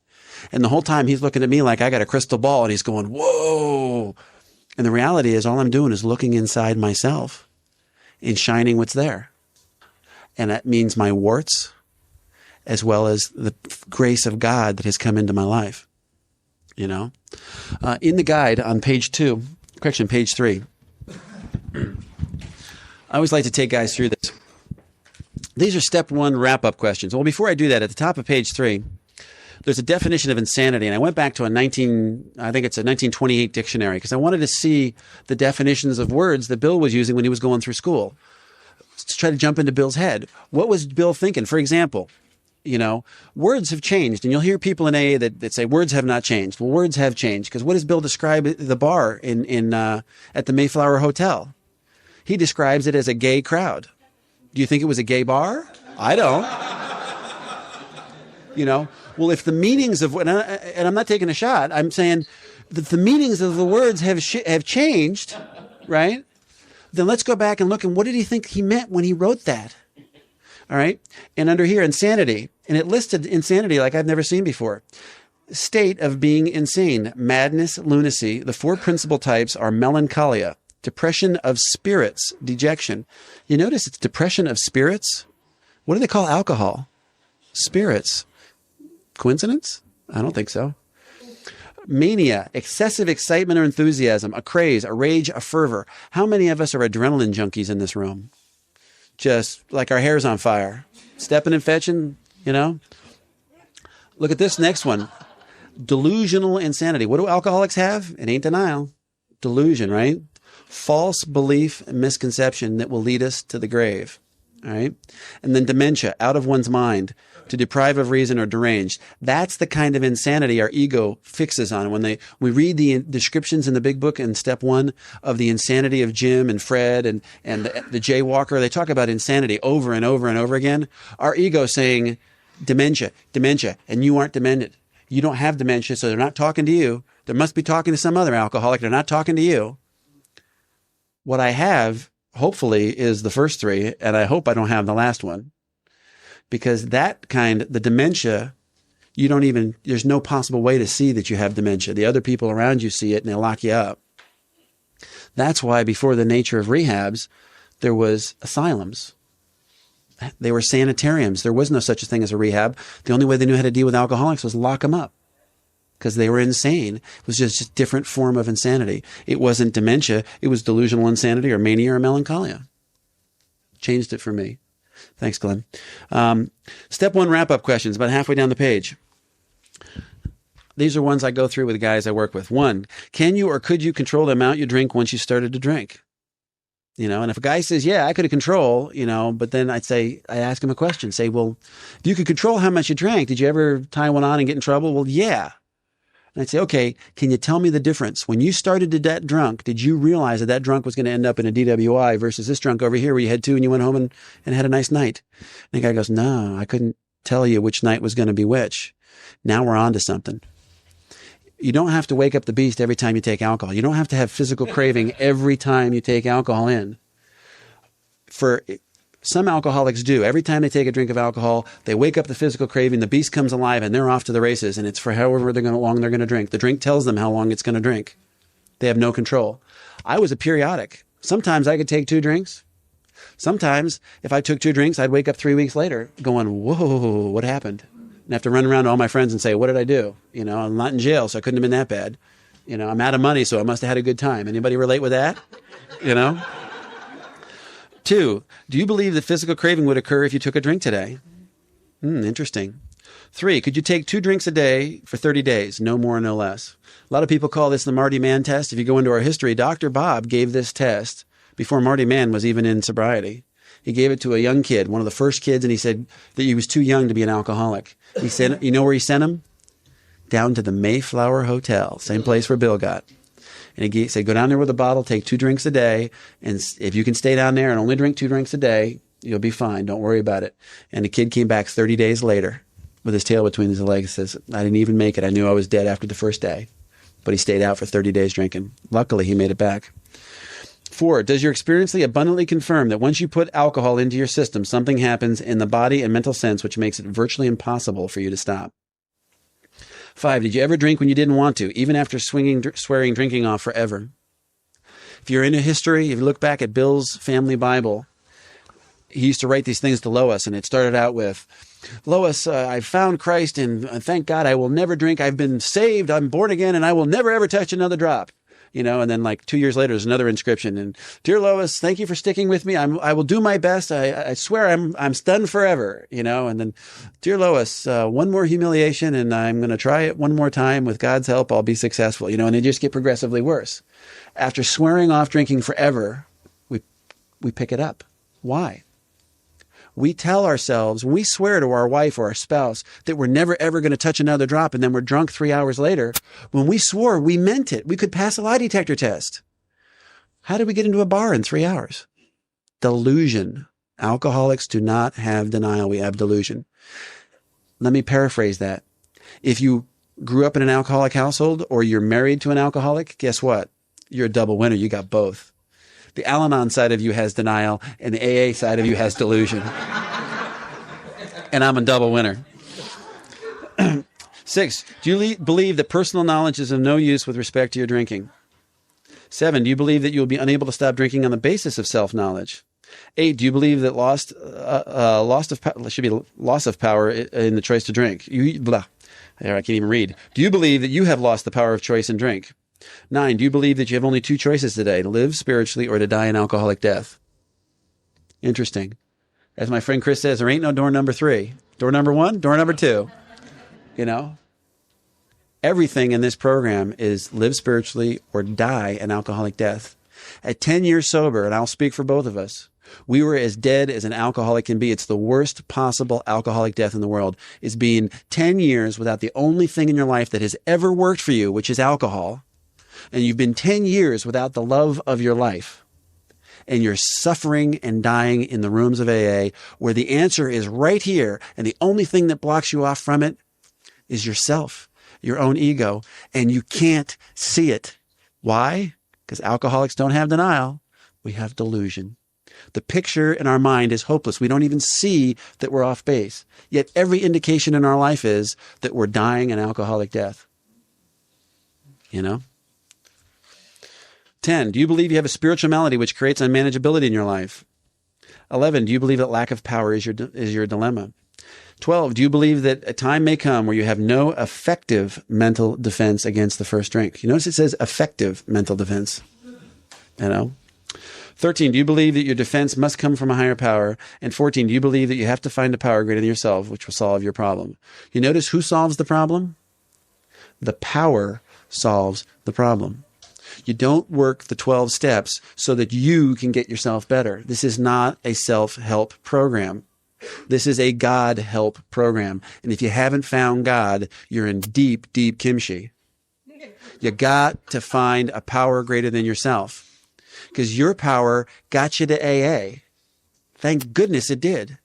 And the whole time he's looking at me like I got a crystal ball, and he's going, whoa. And the reality is all I'm doing is looking inside myself and shining what's there. And that means my warts as well as the grace of God that has come into my life. In the guide on page 3, I always like to take guys through this. These are step 1 wrap-up questions. Well, before I do that, at the top of page 3, there's a definition of insanity. And I went back to a 1928 dictionary because I wanted to see the definitions of words that Bill was using when he was going through school. To try to jump into Bill's head. What was Bill thinking? For example, words have changed. And you'll hear people in AA that say words have not changed. Well, words have changed because what does Bill describe the bar at the Mayflower Hotel? He describes it as a gay crowd. Do you think it was a gay bar? I don't. Well, if the meanings of, and I'm not taking a shot, I'm saying that the meanings of the words have changed, right? Then let's go back and look, and what did he think he meant when he wrote that? All right? And under here, insanity. And it listed insanity like I've never seen before. State of being insane, madness, lunacy. The 4 principal types are melancholia, depression of spirits, dejection. You notice it's depression of spirits? What do they call alcohol? Spirits. Coincidence? I don't think so. Mania, excessive excitement or enthusiasm, a craze, a rage, a fervor. How many of us are adrenaline junkies in this room? Just like our hair's on fire. Stepping and fetching, Look at this next one. Delusional insanity. What do alcoholics have? It ain't denial. Delusion, right? False belief and misconception that will lead us to the grave. All right. And then dementia, out of one's mind, to deprive of reason or deranged. That's the kind of insanity our ego fixes on. When we read the descriptions in the big book in step 1 of the insanity of Jim and Fred and the jaywalker, they talk about insanity over and over and over again. Our ego saying dementia, and you aren't demented. You don't have dementia, so they're not talking to you. They must be talking to some other alcoholic. They're not talking to you. What I have, hopefully, is the first 3, and I hope I don't have the last one. Because the dementia, there's no possible way to see that you have dementia. The other people around you see it and they lock you up. That's why before the nature of rehabs, there was asylums. They were sanitariums. There was no such a thing as a rehab. The only way they knew how to deal with alcoholics was lock them up because they were insane. It was just a different form of insanity. It wasn't dementia. It was delusional insanity or mania or melancholia. Changed it for me. Thanks, Glenn. Step 1 wrap-up questions, about halfway down the page. These are ones I go through with the guys I work with. 1, can you or could you control the amount you drink once you started to drink? And if a guy says, yeah, I could control, but then I ask him a question. Say, well, if you could control how much you drank, did you ever tie one on and get in trouble? Well, yeah. And I'd say, okay, can you tell me the difference? When you started to get drunk, did you realize that drunk was going to end up in a DWI versus this drunk over here where you had 2 and you went home and had a nice night? And the guy goes, no, I couldn't tell you which night was going to be which. Now we're on to something. You don't have to wake up the beast every time you take alcohol. You don't have to have physical craving every time you take alcohol in. For some alcoholics do. Every time they take a drink of alcohol, they wake up the physical craving, the beast comes alive, and they're off to the races, and it's for however long they're going to drink. The drink tells them how long it's going to drink. They have no control. I was a periodic. Sometimes I could take 2 drinks. Sometimes, if I took 2 drinks, I'd wake up 3 weeks later going, whoa, what happened? And have to run around to all my friends and say, what did I do? I'm not in jail, so I couldn't have been that bad. I'm out of money, so I must have had a good time. Anybody relate with that? 2, do you believe the physical craving would occur if you took a drink today? Interesting. 3, could you take 2 drinks a day for 30 days? No more, no less. A lot of people call this the Marty Mann test. If you go into our history, Dr. Bob gave this test before Marty Mann was even in sobriety. He gave it to a young kid, one of the first kids, and he said that he was too young to be an alcoholic. He said, you know where he sent him? Down to the Mayflower Hotel, same place where Bill got. And he said, go down there with a bottle, take 2 drinks a day, and if you can stay down there and only drink 2 drinks a day, you'll be fine. Don't worry about it. And the kid came back 30 days later, with his tail between his legs, says, I didn't even make it. I knew I was dead after the first day. But he stayed out for 30 days drinking. Luckily, he made it back. 4, does your experience abundantly confirm that once you put alcohol into your system, something happens in the body and mental sense which makes it virtually impossible for you to stop? 5, did you ever drink when you didn't want to, even after swearing drinking off forever? If you're into history, if you look back at Bill's family Bible, he used to write these things to Lois, and it started out with, Lois, I found Christ, and thank God I will never drink. I've been saved. I'm born again, and I will never, ever touch another drop. You know, and then like 2 years later, there's another inscription. And dear Lois, thank you for sticking with me. I will do my best. I swear I'm stunned forever, you know. And then, dear Lois, one more humiliation, and I'm going to try it one more time. With God's help, I'll be successful, you know. And they just get progressively worse. After swearing off drinking forever, we pick it up. Why? We tell ourselves, when we swear to our wife or our spouse that we're never, ever going to touch another drop, and then we're drunk 3 hours later, when we swore, we meant it. We could pass a lie detector test. How did we get into a bar in 3 hours? Delusion. Alcoholics do not have denial. We have delusion. Let me paraphrase that. If you grew up in an alcoholic household or you're married to an alcoholic, guess what? You're a double winner. You got both. The Al-Anon side of you has denial, and the AA side of you has delusion. And I'm a double winner. 6, do you believe that personal knowledge is of no use with respect to your drinking? 7, do you believe that you will be unable to stop drinking on the basis of self-knowledge? 8, do you believe that loss of power in the choice to drink? I can't even read. Do you believe that you have lost the power of choice in drink? 9, do you believe that you have only 2 choices today, to live spiritually or to die an alcoholic death? Interesting. As my friend Chris says, there ain't no door number 3. Door number 1, door number 2. You know? Everything in this program is live spiritually or die an alcoholic death. At 10 years sober, and I'll speak for both of us, we were as dead as an alcoholic can be. It's the worst possible alcoholic death in the world, is being 10 years without the only thing in your life that has ever worked for you, which is alcohol. And you've been 10 years without the love of your life, and you're suffering and dying in the rooms of AA, where the answer is right here, and the only thing that blocks you off from it is yourself, your own ego, and you can't see it. Why? Because alcoholics don't have denial. We have delusion. The picture in our mind is hopeless. We don't even see that we're off base. Yet every indication in our life is that we're dying an alcoholic death. You know? 10, do you believe you have a spiritual malady which creates unmanageability in your life? 11, do you believe that lack of power is your dilemma? 12, do you believe that a time may come where you have no effective mental defense against the first drink? You notice it says effective mental defense. You know? 13, do you believe that your defense must come from a higher power? And 14, do you believe that you have to find a power greater than yourself which will solve your problem? You notice who solves the problem? The power solves the problem. You don't work the 12 steps so that you can get yourself better. This is not a self-help program. This is a God help program. And if you haven't found God, you're in deep, deep kimchi. You got to find a power greater than yourself, because your power got you to AA. Thank goodness it did.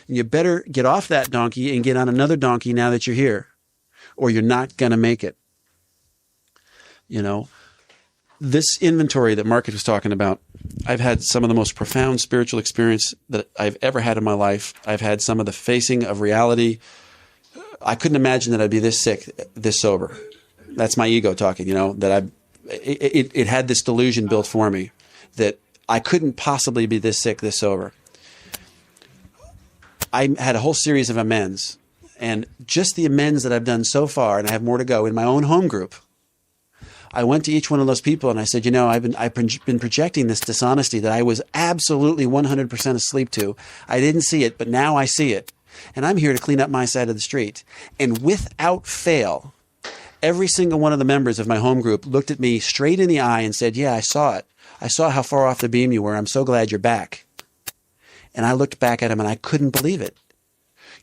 And you better get off that donkey and get on another donkey now that you're here, or you're not going to make it. You know, this inventory that Mark was talking about, I've had some of the most profound spiritual experience that I've ever had in my life. I've had some of the facing of reality. I couldn't imagine that I'd be this sick, this sober. That's my ego talking, you know, that it had this delusion built for me that I couldn't possibly be this sick, this sober. I had a whole series of amends, and just the amends that I've done so far, and I have more to go in my own home group. I went to each one of those people and I said, you know, I've been projecting this dishonesty that I was absolutely 100% asleep to. I didn't see it, but now I see it. And I'm here to clean up my side of the street. And without fail, every single one of the members of my home group looked at me straight in the eye and said, yeah, I saw it. I saw how far off the beam you were. I'm so glad you're back. And I looked back at him and I couldn't believe it.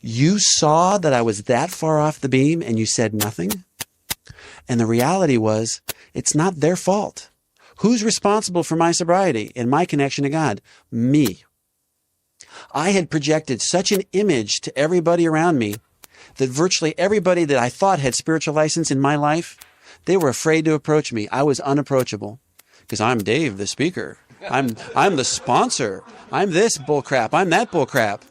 You saw that I was that far off the beam and you said nothing? And the reality was, it's not their fault. Who's responsible for my sobriety and my connection to God? Me. I had projected such an image to everybody around me that virtually everybody that I thought had spiritual license in my life, they were afraid to approach me. I was unapproachable because I'm Dave, the speaker. I'm the sponsor. I'm this bullcrap. I'm that bullcrap.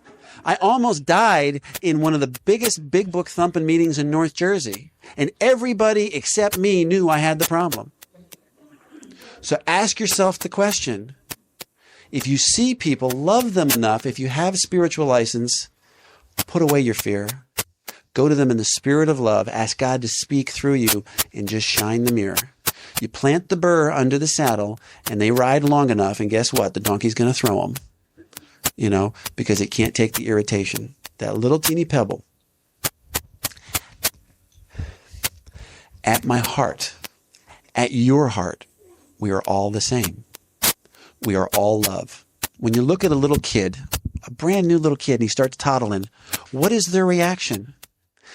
I almost died in one of the biggest big book thumping meetings in North Jersey. And everybody except me knew I had the problem. So ask yourself the question. If you see people, love them enough, if you have spiritual license, put away your fear. Go to them in the spirit of love. Ask God to speak through you and just shine the mirror. You plant the burr under the saddle and they ride long enough, and guess what? The donkey's going to throw them, because it can't take the irritation. That little teeny pebble. At my heart, at your heart, we are all the same. We are all love. When you look at a little kid, a brand new little kid, and he starts toddling, what is their reaction?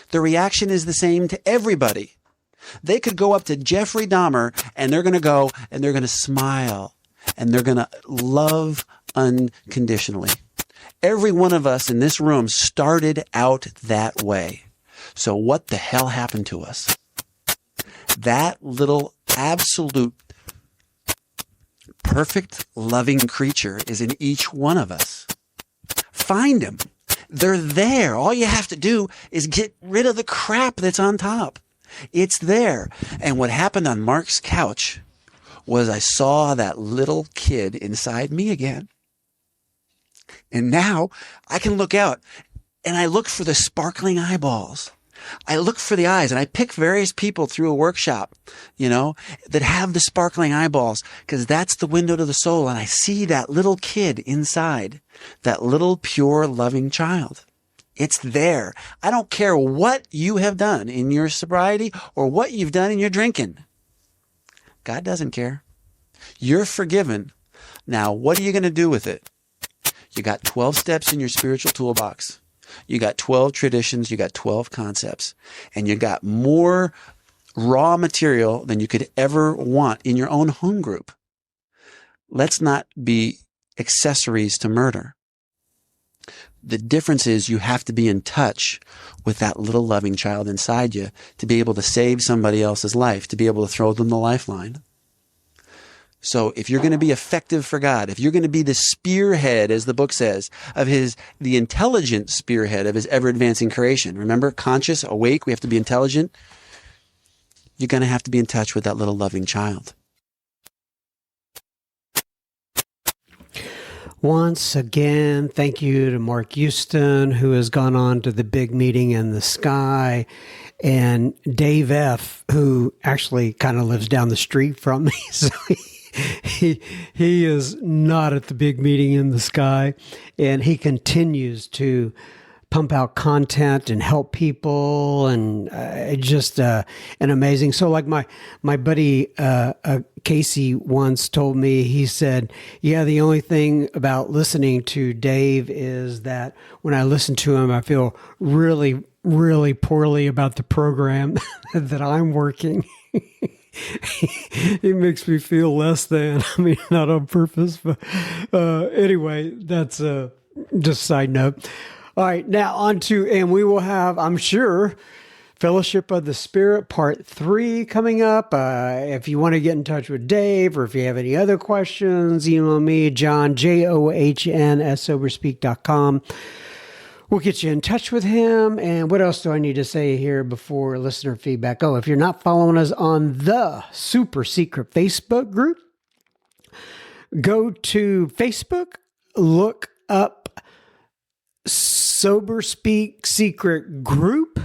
The reaction is the same to everybody. They could go up to Jeffrey Dahmer and they're going to go and they're going to smile and they're going to love unconditionally. Every one of us in this room started out that way. So what the hell happened to us? That little absolute perfect loving creature is in each one of us. Find them. They're there. All you have to do is get rid of the crap that's on top. It's there. And what happened on Mark's couch was I saw that little kid inside me again. And now I can look out and I look for the sparkling eyeballs. I look for the eyes, and I pick various people through a workshop, that have the sparkling eyeballs, because that's the window to the soul. And I see that little kid inside, that little pure loving child. It's there. I don't care what you have done in your sobriety or what you've done in your drinking. God doesn't care. You're forgiven. Now, what are you going to do with it? You got 12 steps in your spiritual toolbox. You got 12 traditions. You got 12 concepts. And you got more raw material than you could ever want in your own home group. Let's not be accessories to murder. The difference is you have to be in touch with that little loving child inside you to be able to save somebody else's life, to be able to throw them the lifeline. So if you're going to be effective for God, if you're going to be the spearhead, as the book says, of the intelligent spearhead of his ever-advancing creation, remember, conscious, awake, we have to be intelligent. You're going to have to be in touch with that little loving child. Once again, thank you to Mark Houston, who has gone on to the big meeting in the sky, and Dave F., who actually kind of lives down the street from me. So he is not at the big meeting in the sky, and he continues to pump out content and help people, and just an amazing. So like my buddy Casey once told me, he said, yeah, the only thing about listening to Dave is that when I listen to him, I feel really, really poorly about the program that I'm working. It makes me feel less than. I mean, not on purpose, but anyway, that's just a side note. All right, now on to, and we will have, I'm sure, Fellowship of the Spirit Part 3 coming up. If you want to get in touch with Dave, or if you have any other questions, email me, John, JOHN, at soberspeak.com. We'll get you in touch with him. And what else do I need to say here before listener feedback? Oh, if you're not following us on the super secret Facebook group, go to Facebook, look up Sober Speak Secret Group.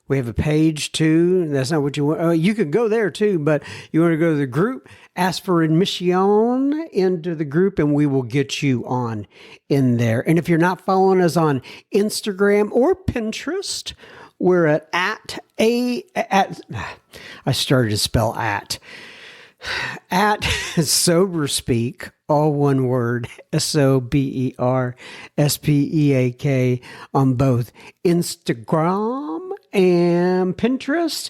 We have a page too. That's not what you want. You can go there too, but you want to go to the group, ask for admission into the group, and we will get you on in there. And if you're not following us on Instagram or Pinterest, we're at I started to spell at Sober Speak, all one word, SOBERSPEAK, on both Instagram and Pinterest.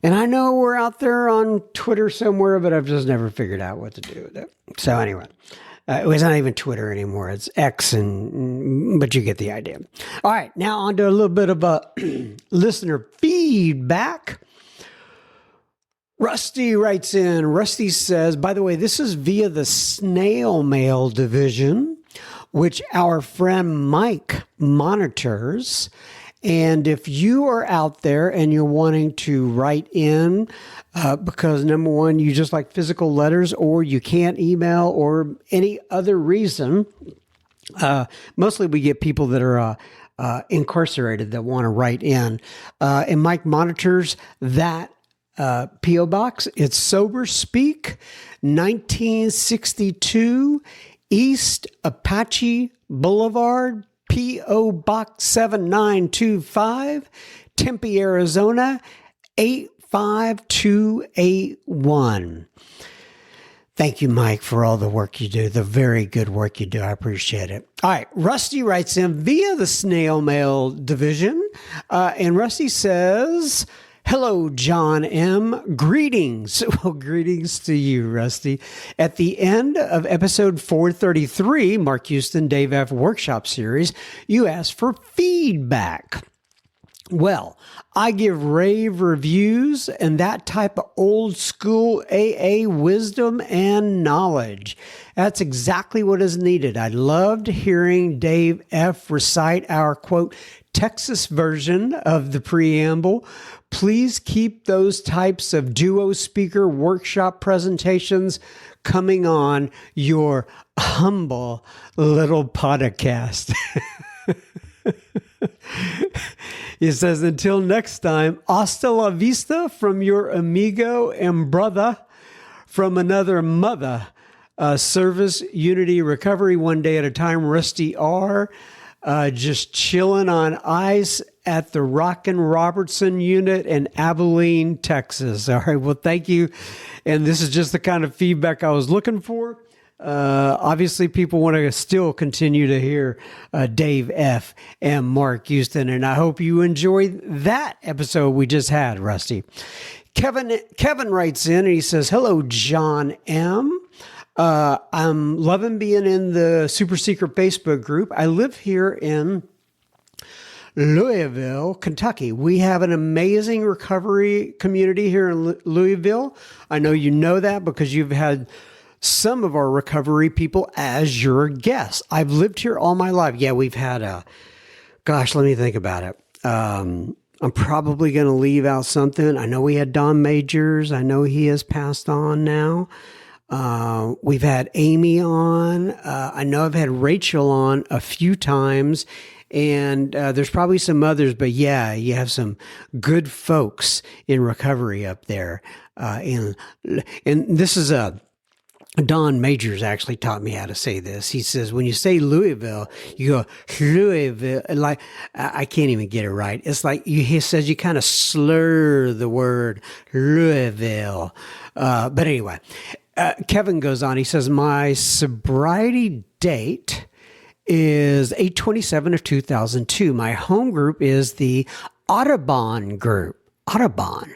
And I know we're out there on Twitter somewhere, but I've just never figured out what to do with it. So anyway, It's not even Twitter anymore. It's X, but you get the idea. All right, now on to a little bit of listener feedback. Rusty writes in. Rusty says, by the way, this is via the snail mail division, which our friend Mike monitors. And if you are out there and you're wanting to write in, because number one, you just like physical letters, or you can't email, or any other reason, mostly we get people that are incarcerated that want to write in. And Mike monitors that P.O. Box. It's Sober Speak, 1962 East Apache Boulevard, P.O. Box 7925, Tempe, Arizona, 85281. Thank you, Mike, for all the work you do, the very good work you do. I appreciate it. All right, Rusty writes in via the snail mail division, and Rusty says, hello, John M. Greetings. Well, greetings to you, Rusty. At the end of episode 433, Mark Houston, Dave F. Workshop Series, you asked for feedback. Well, I give rave reviews and that type of old school AA wisdom and knowledge. That's exactly what is needed. I loved hearing Dave F. recite our, quote, Texas version of the preamble. Please keep those types of duo speaker workshop presentations coming on your humble little podcast. He says, until next time, hasta la vista from your amigo and brother from another mother. Service, unity, recovery, one day at a time. Rusty R. Just chilling on ice at the Rockin' Robertson unit in Abilene, Texas. All right, well, thank you. And this is just the kind of feedback I was looking for. Obviously, people want to still continue to hear Dave F. and Mark Houston, and I hope you enjoyed that episode we just had, Rusty. Kevin writes in, and he says, hello, John M. I'm loving being in the Super Secret Facebook group. I live here in Louisville, Kentucky. We have an amazing recovery community here in Louisville. I know you know that because you've had some of our recovery people as your guests. I've lived here all my life. Yeah, we've had let me think about it. I'm probably going to leave out something. I know we had Don Majors. I know he has passed on now. We've had Amy on. I know I've had Rachel on a few times, and there's probably some others, but yeah, you have some good folks in recovery up there. And this is Don Majors actually taught me how to say this. He says, when you say Louisville, you go, Louisville. Like, I can't even get it right. It's like he says you kind of slur the word Louisville. But anyway, Kevin goes on. He says, my sobriety date is 8/27 of 2002. My home group is the Autobahn group. Autobahn.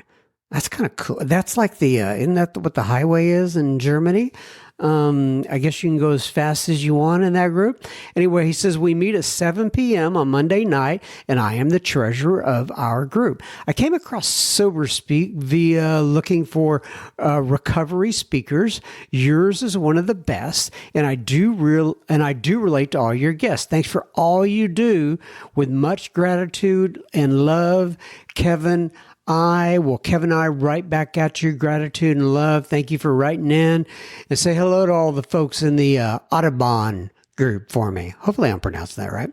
That's kind of cool. That's like isn't that what the highway is in Germany? I guess you can go as fast as you want in that group. Anyway, he says, we meet at 7 p.m. on Monday night, and I am the treasurer of our group. I came across Sober Speak via looking for recovery speakers. Yours is one of the best, and I do relate to all your guests. Thanks for all you do. With much gratitude and love, Kevin. Kevin and I write back at you gratitude and love. Thank you for writing in, and say hello to all the folks in the Autobahn group for me. Hopefully I'm pronouncing that right.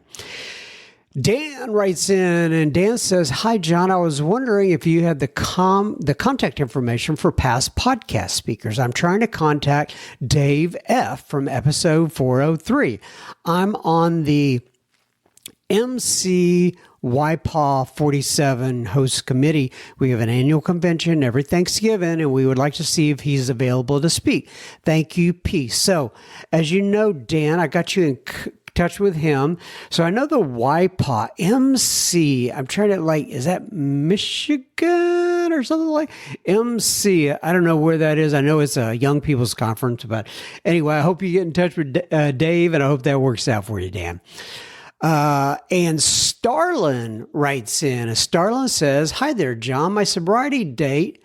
Dan writes in, and Dan says, hi, John. I was wondering if you had the contact information for past podcast speakers. I'm trying to contact Dave F. from episode 403. I'm on the MC YPAW 47 host committee. We have an annual convention every Thanksgiving, and we would like to see if he's available to speak. Thank you. Peace. So, as you know, Dan, I got you in touch with him. So I know the YPAW MC. I'm trying to is that Michigan or something like MC. I don't know where that is. I know it's a young people's conference, but anyway, I hope you get in touch with Dave, and I hope that works out for you, Dan. And Starlin writes in. Starlin says, "Hi there, John. My sobriety date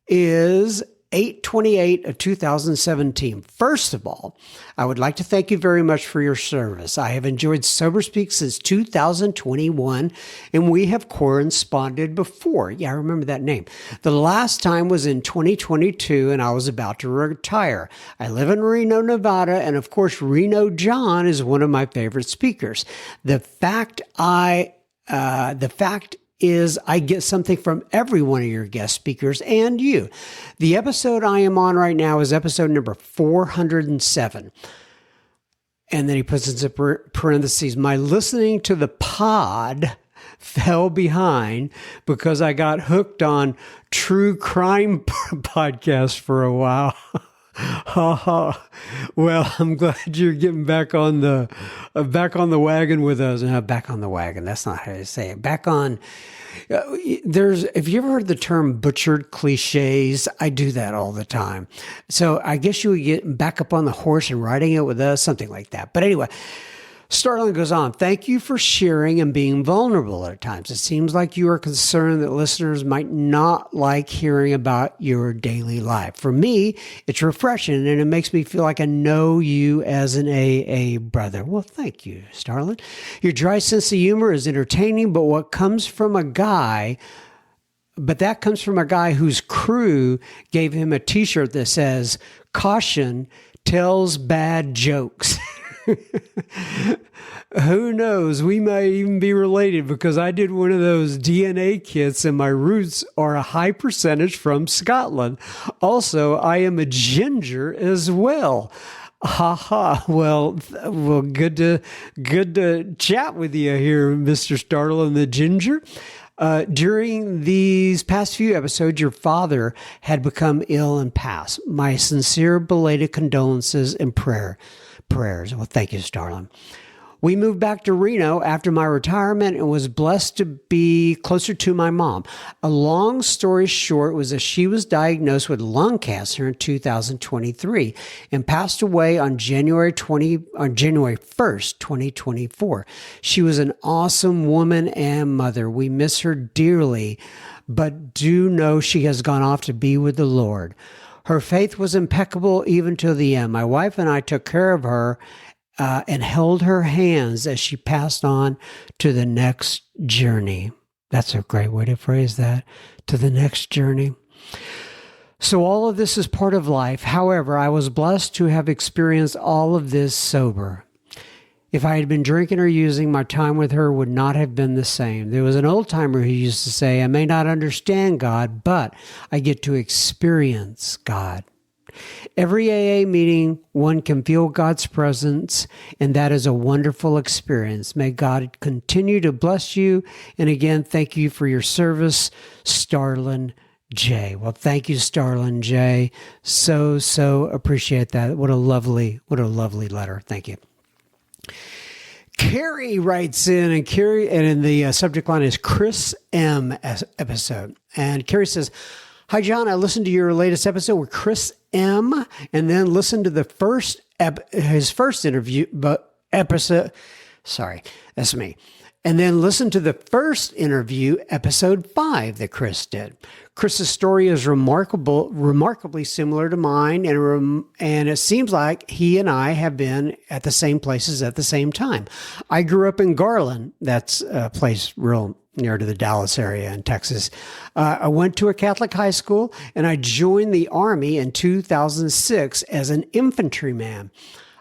is 8/28 of 2017. First of all, I would like to thank you very much for your service. I have enjoyed SoberSpeak since 2021, and we have corresponded before." Yeah, I remember that name. "The last time was in 2022, and I was about to retire. I live in Reno, Nevada, and of course, Reno John is one of my favorite speakers. The fact is I get something from every one of your guest speakers and you. The episode I am on right now is episode number 407. And then he puts into parentheses, "My listening to the pod fell behind because I got hooked on true crime podcasts for a while." Well, I'm glad you're getting back on the wagon with us. Back on the wagon. That's not how you say it. Back on. Have you ever heard the term butchered cliches? I do that all the time. So I guess you would get back up on the horse and riding it with us, something like that. But anyway, Starlin goes on, "Thank you for sharing and being vulnerable at times. It seems like you are concerned that listeners might not like hearing about your daily life. For me, it's refreshing, and it makes me feel like I know you as an AA brother." Well, thank you, Starlin. "Your dry sense of humor is entertaining, but that comes from a guy whose crew gave him a t-shirt that says, 'Caution, tells bad jokes.'" Who knows? We might even be related because I did one of those DNA kits and my roots are a high percentage from Scotland. Also, I am a ginger as well. Ha ha. Well, good to chat with you here, Mr. Starlin the Ginger. During these past few episodes, your father had become ill and passed. My sincere belated condolences and prayers. Well, thank you, Starlin. "We moved back to Reno after my retirement and was blessed to be closer to my mom. A long story short was that she was diagnosed with lung cancer in 2023 and passed away on January 1st, 2024. She was an awesome woman and mother. We miss her dearly, but do know she has gone off to be with the Lord. Her faith was impeccable even to the end. My wife and I took care of her and held her hands as she passed on to the next journey." That's a great way to phrase that. To the next journey. "So all of this is part of life. However, I was blessed to have experienced all of this sober. If I had been drinking or using, my time with her would not have been the same. There was an old timer who used to say, 'I may not understand God, but I get to experience God.' Every AA meeting, one can feel God's presence, and that is a wonderful experience. May God continue to bless you. And again, thank you for your service, Starlin J." Well, thank you, Starlin J. So appreciate that. What a lovely letter. Thank you. Carrie writes in, and in the subject line is Chris M. episode. And Carrie says, "Hi, John. I listened to your latest episode with Chris M. and then listened to his first interview, episode. Sorry, that's me. And then listen to the first interview, episode 5 that Chris did. Chris's story is remarkably similar to mine, and it seems like he and I have been at the same places at the same time. I grew up in Garland. That's a place real near to the Dallas area in Texas. I went to a Catholic high school, and I joined the Army in 2006 as an infantryman.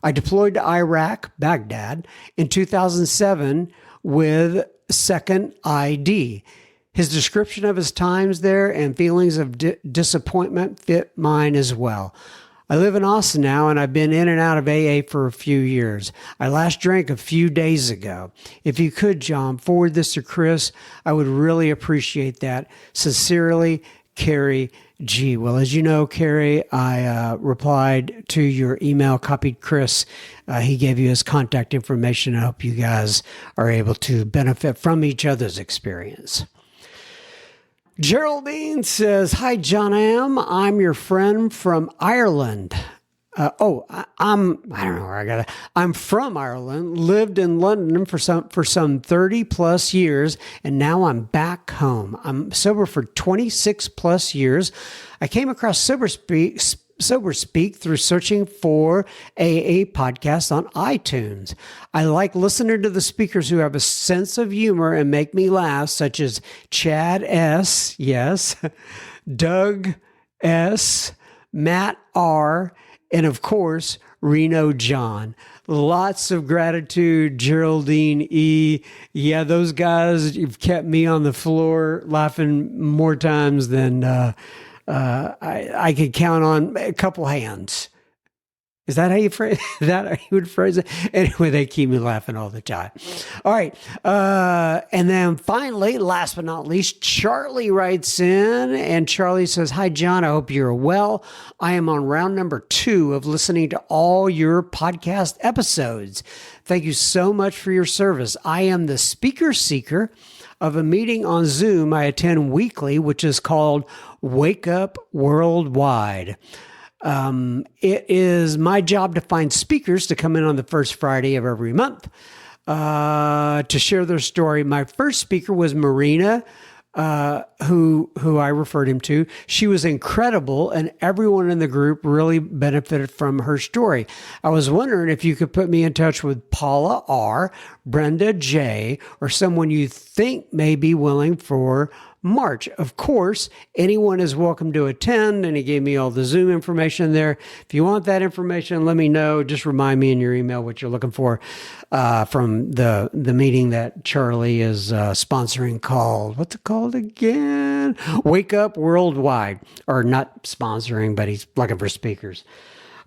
I deployed to Iraq, Baghdad, in 2007 with 2nd ID. His description of his times there and feelings of disappointment fit mine as well. I live in Austin now, and I've been in and out of AA for a few years. I last drank a few days ago. If you could, John, forward this to Chris, I would really appreciate that. Sincerely, Carrie G. Well, as you know, Carrie, I replied to your email, copied Chris. He gave you his contact information. I hope you guys are able to benefit from each other's experience. Geraldine says, "Hi, John M. I'm your friend from Ireland." I don't know where I got it. I'm from Ireland, lived in London for some 30 plus years, and now I'm back home. I'm sober for 26 plus years. I came across Sober Speak through searching for AA podcasts on iTunes. I like listening to the speakers who have a sense of humor and make me laugh, such as Chad S., yes, Doug S., Matt R., and of course, Reno John. Lots of gratitude, Geraldine E. Yeah, those guys, you've kept me on the floor laughing more times than I could count on a couple hands. Is that how you phrase that? How you would phrase it? Anyway, they keep me laughing all the time. All right. And then finally, last but not least, Charlie writes in, and Charlie says, "Hi, John. I hope you're well. I am on round number 2 of listening to all your podcast episodes. Thank you so much for your service. I am the speaker seeker of a meeting on Zoom I attend weekly, which is called Wake Up Worldwide. It is my job to find speakers to come in on the first Friday of every month to share their story. My first speaker was Marina, who I referred him to. She was incredible, and everyone in the group really benefited from her story. I was wondering if you could put me in touch with Paula R., Brenda J., or someone you think may be willing for March. Of course, anyone is welcome to attend, and he gave me all the Zoom information there. If you want that information, let me know. Just remind me in your email what you're looking for from the meeting that Charlie is sponsoring called, what's it called again? Wake Up Worldwide. Or not sponsoring, but he's looking for speakers.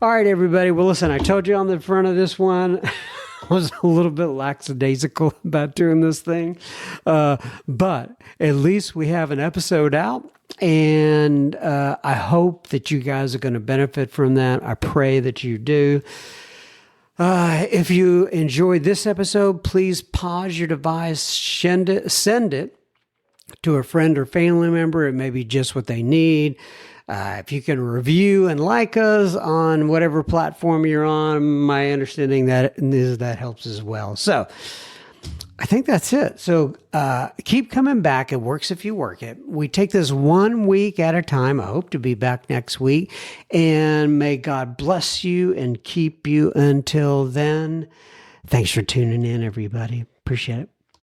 All right, everybody. Well, listen, I told you on the front of this one, I was a little bit lackadaisical about doing this thing. But at least we have an episode out, and I hope that you guys are going to benefit from that. I pray that you do. If you enjoyed this episode, please pause your device, send it to a friend or family member. It may be just what they need. If you can review and like us on whatever platform you're on, my understanding that helps as well. So I think that's it. So keep coming back. It works if you work it. We take this 1 week at a time. I hope to be back next week. And may God bless you and keep you until then. Thanks for tuning in, everybody. Appreciate it.